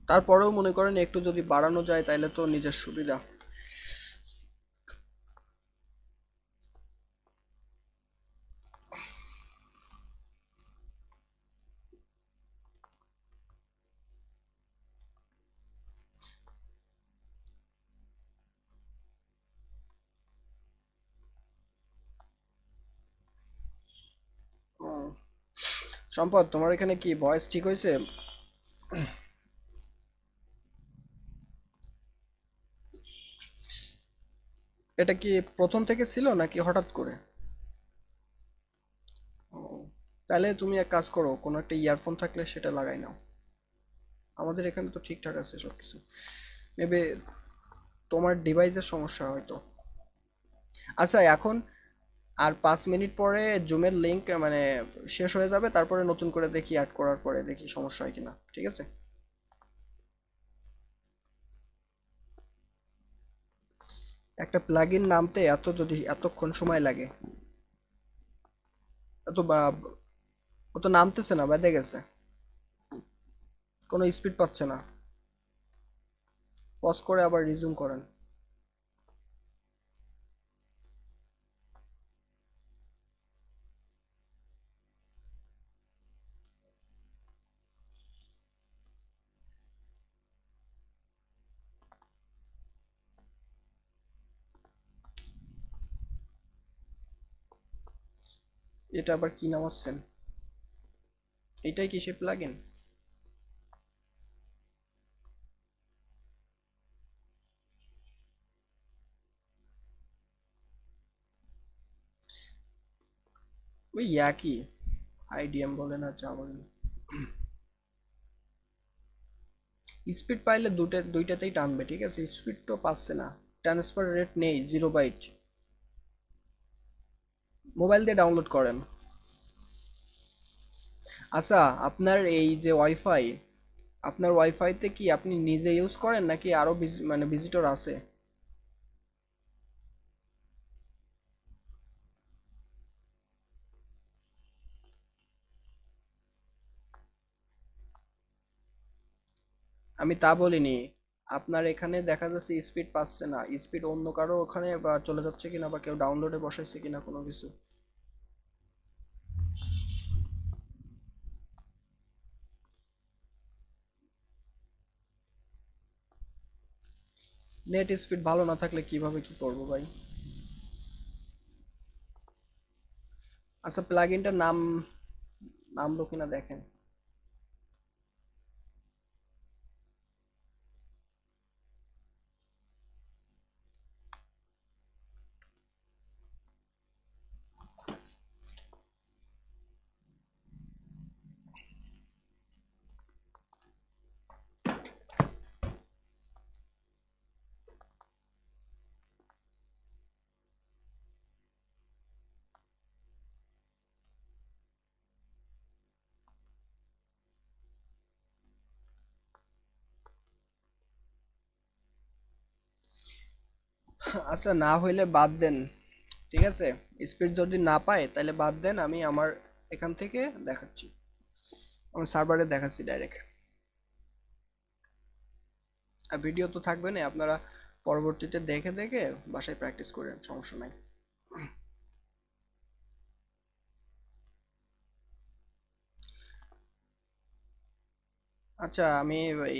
তারপরেও মনে করেন একটু যদি বাড়ানো যায় তাহলে তো নিজের সুবিধা। ও, সম্পদ, তোমার এখানে কি ভয়েস ঠিক হয়েছে? এটা কি প্রথম থেকে ছিল নাকি হঠাৎ করে? ও, তাহলে তুমি এক কাজ করো, কোনো একটা ইয়ারফোন থাকলে সেটা লাগাই নাও। আমাদের এখানে তো ঠিকঠাক আছে সব কিছু। মেবি তোমার ডিভাইসের সমস্যা হয়তো। আচ্ছা, এখন আর 5 মিনিট পরে জুমের লিংক মানে শেষ হয়ে যাবে, তারপরে নতুন করে দেখি, অ্যাড করার পরে দেখি সমস্যা হয় কিনা, ঠিক আছে? একটা প্লাগইন নামতে যদি এতক্ষণ সময় লাগে, এত বা ও তো নামতেছে না, বেঁধে গেছে, কোনো স্পিড পাচ্ছে না। পজ করে আবার রিজিউম করেন। এটা আবার কি নামাচ্ছেন? এটাই কি সে প্লাগইন? ওই একই, আইডিএম বলেন আর যা বলেন। স্পিড পাইলে দুইটাতেই টানবে, ঠিক আছে? স্পিড তো পাচ্ছে না, ট্রান্সফার রেট নেই, 0 বাইট। মোবাইল দিয়ে ডাউনলোড করেন। আচ্ছা, আপনার এই যে ওয়াইফাই, আপনার ওয়াইফাইতে কি আপনি নিজে ইউজ করেন নাকি আরো মানে ভিজিটর আছে? আমি তা বলিনি। আপনার এখানে দেখা যাচ্ছে স্পিড পাচ্ছে না, স্পিড অন্য কারো ওখানে বা চলে যাচ্ছে কিনা, বা কেউ ডাউনলোডে বসাইছে কিনা কোনো কিছু। নেট স্পিড ভালো না থাকলে কিভাবে কি করব ভাই? আচ্ছা, প্লাগইনটার নামলো কিনা দেখেন। আচ্ছা, না হইলে বাদ দেন, ঠিক আছে? স্পিড যদি না পায় তাহলে বাদ দেন, আমি আমার এখান থেকে দেখাচ্ছি। আমি সার্ভারে দেখাচ্ছি ডাইরেক্ট। আর ভিডিও তো থাকবে না, আপনারা পরবর্তীতে দেখে দেখে বাসায় প্র্যাকটিস করেন, সমস্যা নাই। আচ্ছা, আমি ওই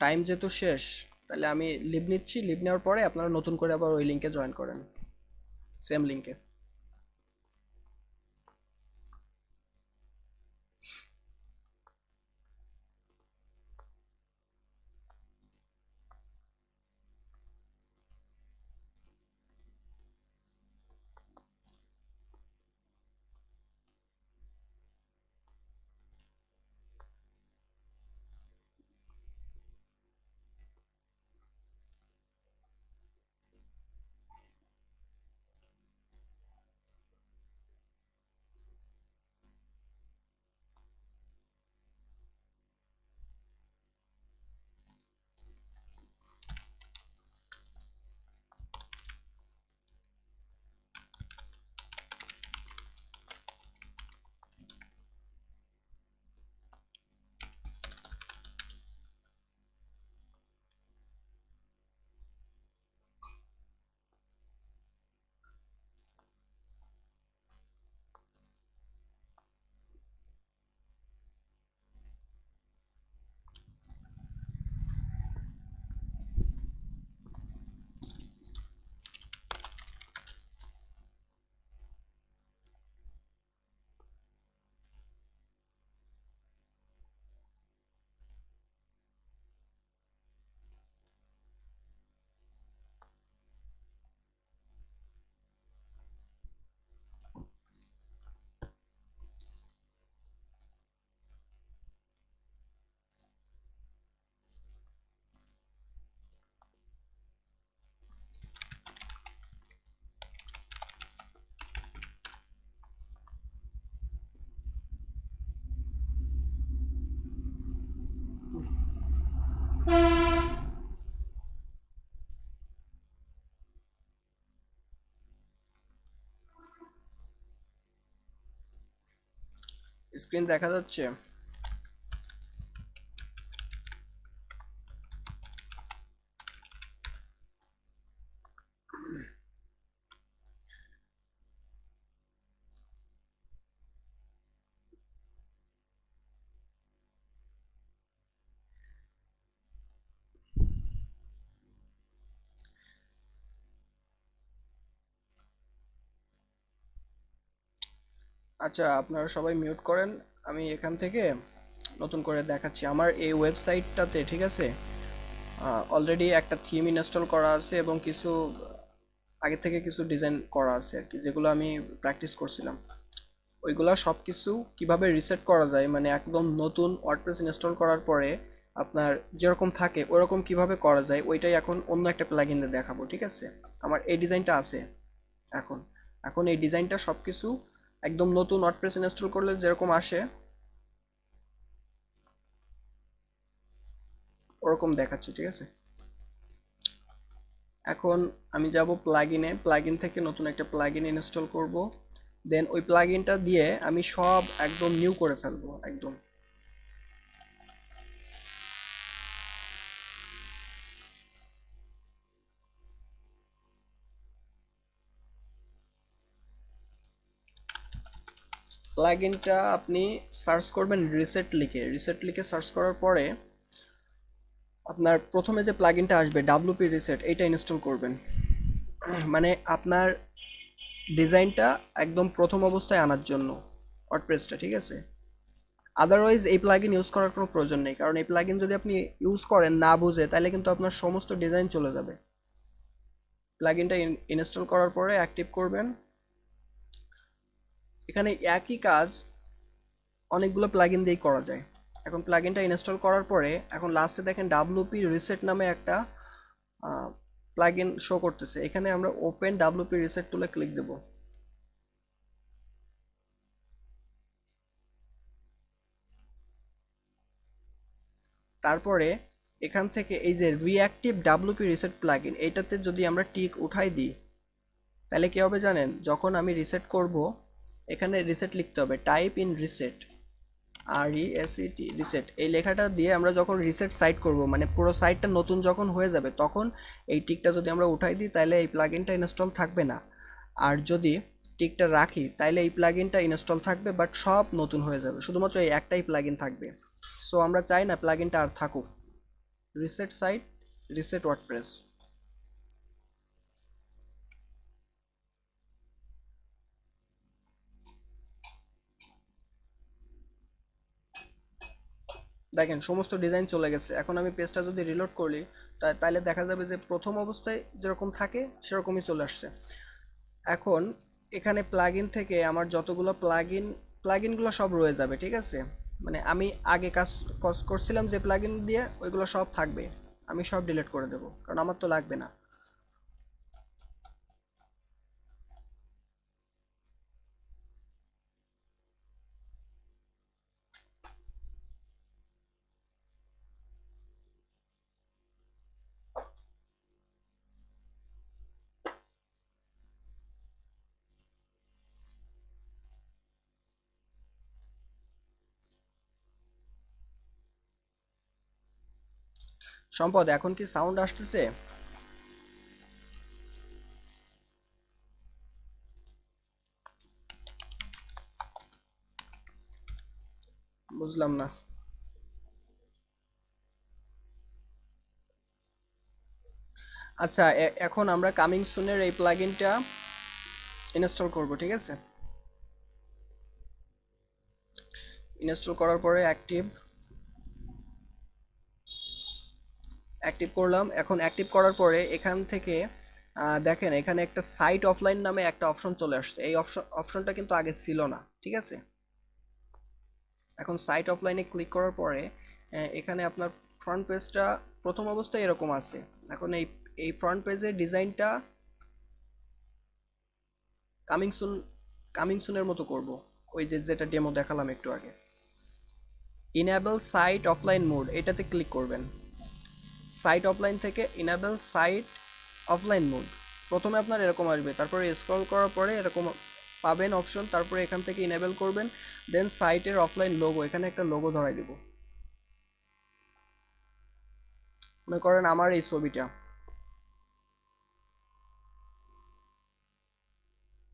টাইম যেহেতু শেষ, তাহলে আমি লিভ নিচ্ছি। লিভ নেওয়ার পরে আপনারা নতুন করে আবার ওই লিঙ্কে জয়েন করেন, সেম লিঙ্কে। স্ক্রিন দেখা যাচ্ছে? আচ্ছা, আপনারা সবাই মিউট করেন। আমি এখান থেকে নতুন করে দেখাচ্ছি আমার এই ওয়েবসাইটটাতে, ঠিক আছে? অলরেডি একটা থিম ইনস্টল করা আছে এবং কিছু আগে থেকে কিছু ডিজাইন করা আছে আর কি, যেগুলো আমি প্র্যাকটিস করছিলাম। ওইগুলা সব কিছু কীভাবে রিসেট করা যায়, মানে একদম নতুন ওয়ার্ডপ্রেস ইনস্টল করার পরে আপনার যেরকম থাকে ওরকম কিভাবে করা যায়, ওইটাই এখন অন্য একটা প্লাগইনে দেখাবো, ঠিক আছে? আমার এই ডিজাইনটা আছে এখন। এখন এই ডিজাইনটা সব কিছু একদম নতুন ওয়ার্ডপ্রেস ইনস্টল করলে যেরকম আসে ওরকম দেখাচ্ছি, ঠিক আছে? এখন আমি যাব প্লাগইনে, প্লাগইন থেকে নতুন একটা প্লাগইন ইনস্টল করব। দেন ওই প্লাগইনটা দিয়ে আমি সব একদম নিউ করে ফেলবো একদম। প্লাগইনটা আপনি সার্চ করবেন রিসেট লিখে। রিসেট লিখে সার্চ করার পরে আপনার প্রথমে যে প্লাগইনটা আসবে ডাব্লুপি রিসেট, এইটা ইনস্টল করবেন। মানে আপনার ডিজাইনটা একদম প্রথম অবস্থায় আনার জন্য ওয়ার্ডপ্রেসটা, ঠিক আছে? আদারওয়াইজ এই প্লাগইন ইউজ করার কোনো প্রয়োজন নেই, কারণ এই প্লাগইন যদি আপনি ইউজ করেন না বুঝে, তাহলে কিন্তু আপনার সমস্ত ডিজাইন চলে যাবে। প্লাগইনটা ইনস্টল করার পরে অ্যাক্টিভ করবেন। এখানে একই কাজ অনেকগুলো প্লাগইন দিয়েই করা যায়। এখন প্লাগইনটা ইনস্টল করার পরে এখন লাস্টে দেখেন ডাব্লুপি রিসেট নামে একটা প্লাগইন শো করতেছে। এখানে আমরা ওপেন ডাব্লুপি রিসেট টুলে ক্লিক দেব। তারপরে এখান থেকে এই যে রিঅ্যাক্টিভ ডাব্লুপি রিসেট প্লাগইন, এইটাতে যদি আমরা টিক উঠাই দিই, তাহলে কী হবে জানেন? যখন আমি রিসেট করব, এখানে রিসেট লিখতে হবে, type in reset. RESET reset এই লেখাটা দিয়ে আমরা যখন রিসেট সাইট করব, মানে পুরো সাইটটা নতুন যখন হয়ে যাবে, তখন এই টিকটা যদি আমরা উঠাই দিই তাহলে এই প্লাগইনটা ইনস্টল থাকবে না। আর যদি টিকটা রাখি তাহলে এই প্লাগইনটা ইনস্টল থাকবে, বাট সব নতুন হয়ে যাবে, শুধুমাত্র এই একটাই প্লাগইন থাকবে। সো আমরা চাই না প্লাগইনটা আর থাকুক। Reset site, reset WordPress. দেখেন সমস্ত ডিজাইন চলে গেছে। এখন আমি পেজটা যদি রিলোড করি তাহলে দেখা যাবে যে প্রথম অবস্থায় যেরকম থাকে সেরকমই চলে আসছে। এখন এখানে প্লাগইন থেকে আমার যতগুলো প্লাগইনগুলো সব রয়ে যাবে, ঠিক আছে? মানে আমি আগে কাজ কাজ করছিলাম যে প্লাগইন দিয়ে, ওইগুলো সব থাকবে। আমি সব ডিলিট করে দেবো, কারণ আমার তো লাগবে না। সম্পদ, এখন কি সাউন্ড আসতেছে? বুঝলাম না। আচ্ছা, এখন আমরা কামিং সুনের এই প্লাগইনটা ইনস্টল করব, ঠিক আছে? ইনস্টল করার পরে অ্যাক্টিভ অ্যাক্টিভ করলাম। এখন অ্যাক্টিভ করার পরে এখান থেকে দেখেন এখানে একটা সাইট অফলাইন নামে একটা অপশন চলে আসছে। এই অপশনটা কিন্তু আগে ছিল না, ঠিক আছে? এখন সাইট অফলাইনে ক্লিক করার পরে এখানে আপনার ফ্রন্ট পেজটা প্রথম অবস্থায় এরকম আছে। এখন এই ফ্রন্ট পেজের ডিজাইনটা কামিং সুন কামিং সুনের মতো করব, ওই যে যেটা ডেমো দেখালাম একটু আগে। ইনেবল সাইট অফলাইন মোড এটাতে ক্লিক করবেন। সাইট অফলাইন থেকে ইনেবল সাইট অফলাইন মোড, প্রথমে আপনার এরকম আসবে, তারপরে স্ক্রল করার পরে এরকম পাবেন অপশন, তারপরে এখান থেকে ইনেবল করবেন। দেন সাইটের অফলাইন লোগো, এখানে একটা লোগো ধরাই দেব। মনে করেন আমার এই ছবিটা,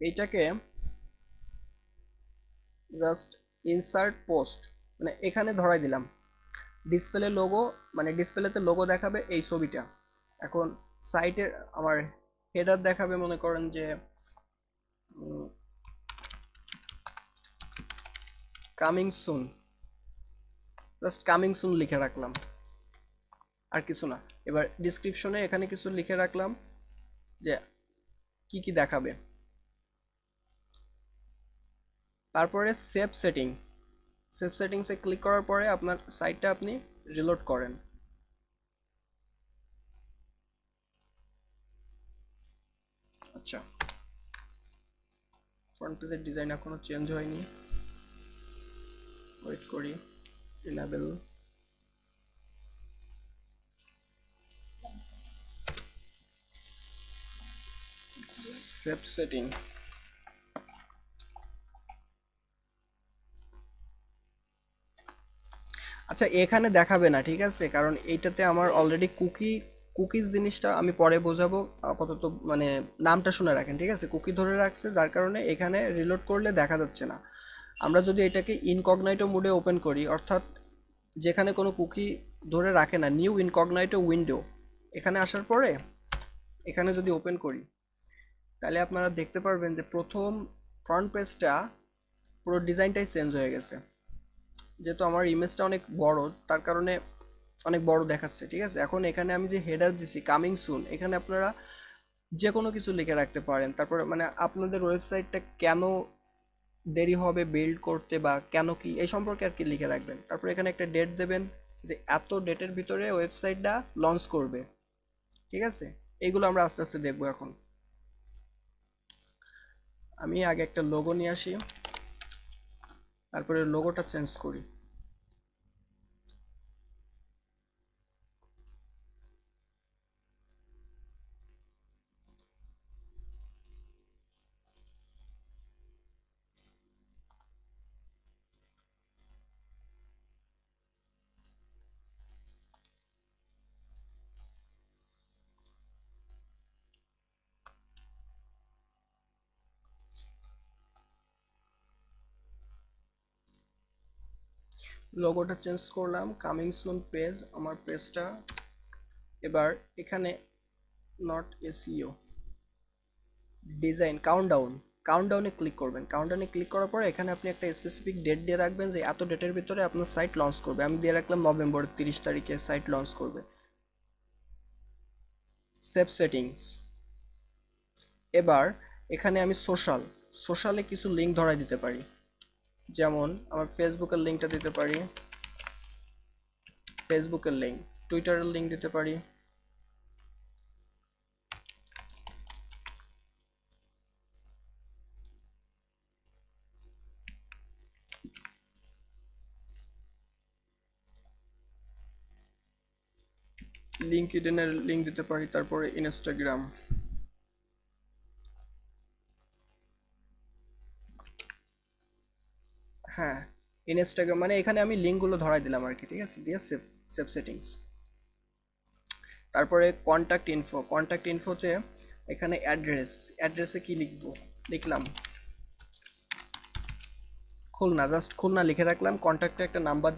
এইটাকে জাস্ট ইনসার্ট পোস্ট, মানে এখানে ধরাই দিলাম। ডিসপ্লে লোগো, মানে ডিসপ্লেতে লোগো দেখাবে এই ছবিটা। এখন সাইটের আমার হেডার দেখাবে, মনে করেন যে coming soon, just coming soon লিখে রাখলাম, আর কিছু না। এবার ডিসক্রিপশনে এখানে কিছু লিখে রাখলাম যে কি কি দেখাবে। তারপরে সেভ সেটিংসে ক্লিক করার পরে আপনার সাইটটা আপনি রিলোড করেন। আচ্ছা, ফ্রন্ট পেজের ডিজাইন এখনো চেঞ্জ হয়নি, ওয়েট করি। Enable save setting. আচ্ছা, এখানে দেখাবে না, ঠিক আছে? কারণ এইটাতে আমার অলরেডি কুকিজ জিনিসটা আমি পরে বোঝাবো। আপাতত মানে নামটা শুনে রাখেন, ঠিক আছে? কুকি ধরে রাখছে, যার কারণে এখানে রিলোড করলে দেখা যাচ্ছে না। আমরা যদি এটাকে ইনকগনাইটো মোডে ওপেন করি, অর্থাৎ যেখানে কোনো কুকি ধরে রাখে না, নিউ ইনকগনাইটো উইন্ডো, এখানে আসার পরে এখানে যদি ওপেন করি, তাহলে আপনারা দেখতে পারবেন যে প্রথম ফ্রন্ট পেজটা পুরো ডিজাইনটাই চেঞ্জ হয়ে গেছে। যেহেতু আমার ইমেজটা অনেক বড়, তার কারণে অনেক বড় দেখাচ্ছে, ঠিক আছে? এখন এখানে আমি যে হেডার দিছি কামিং সুন, এখানে আপনারা যে কোনো কিছু লিখে রাখতে পারেন। তারপরে মানে আপনাদের ওয়েবসাইটটা কেন দেরি হবে বিল্ড করতে, বা কেন কি এই সম্পর্কে আর কি লিখে রাখবেন। তারপরে এখানে একটা ডেট দেবেন যে এত ডেটের ভিতরে ওয়েবসাইটটা লঞ্চ করবে, ঠিক আছে? এইগুলো আমরা আস্তে আস্তে দেখবো। এখন আমি আগে একটা লোগো নিয়ে আসি, তারপরে লোগোটা চেঞ্জ করি। লোগোটা চেঞ্জ করলাম, কামিং সুন পেজ, আমার পেজটা। এবার এখানে নট এসইও, ডিজাইন কাউন্টডাউন, কাউন্টডাউনে ক্লিক করবেন। কাউন্টডাউনে ক্লিক করার পরে এখানে আপনি একটা স্পেসিফিক ডেট দিয়ে রাখবেন যে এত ডেটের ভিতরে আপনার সাইট লঞ্চ করবে। আমি দিয়ে রাখলাম নভেম্বর 30 তারিখে সাইট লঞ্চ করবে। Save settings. এবার এখানে আমি সোশ্যালে কিছু লিঙ্ক ধরাই দিতে পারি, যেমন আমার ফেসবুকের লিঙ্কটা দিতে পারি, ফেসবুকের লিঙ্ক, টুইটারের লিঙ্ক দিতে পারি, লিঙ্কডইনের লিঙ্ক দিতে পারি, তারপরে ইনস্টাগ্রাম। হ্যাঁ, ইনস্টাগ্রাম মানে এখানে আমি লিঙ্কগুলো ধরাই দিলাম আর কি, ঠিক আছে, দিয়ে সেভ, সেভ সেটিংস। তারপরে কন্ট্যাক্ট ইনফোতে এখানে অ্যাড্রেসে কি লিখবো, লিখলাম খুলনা, জাস্ট খুলনা লিখে রাখলাম। কন্ট্যাক্টে একটা নাম্বার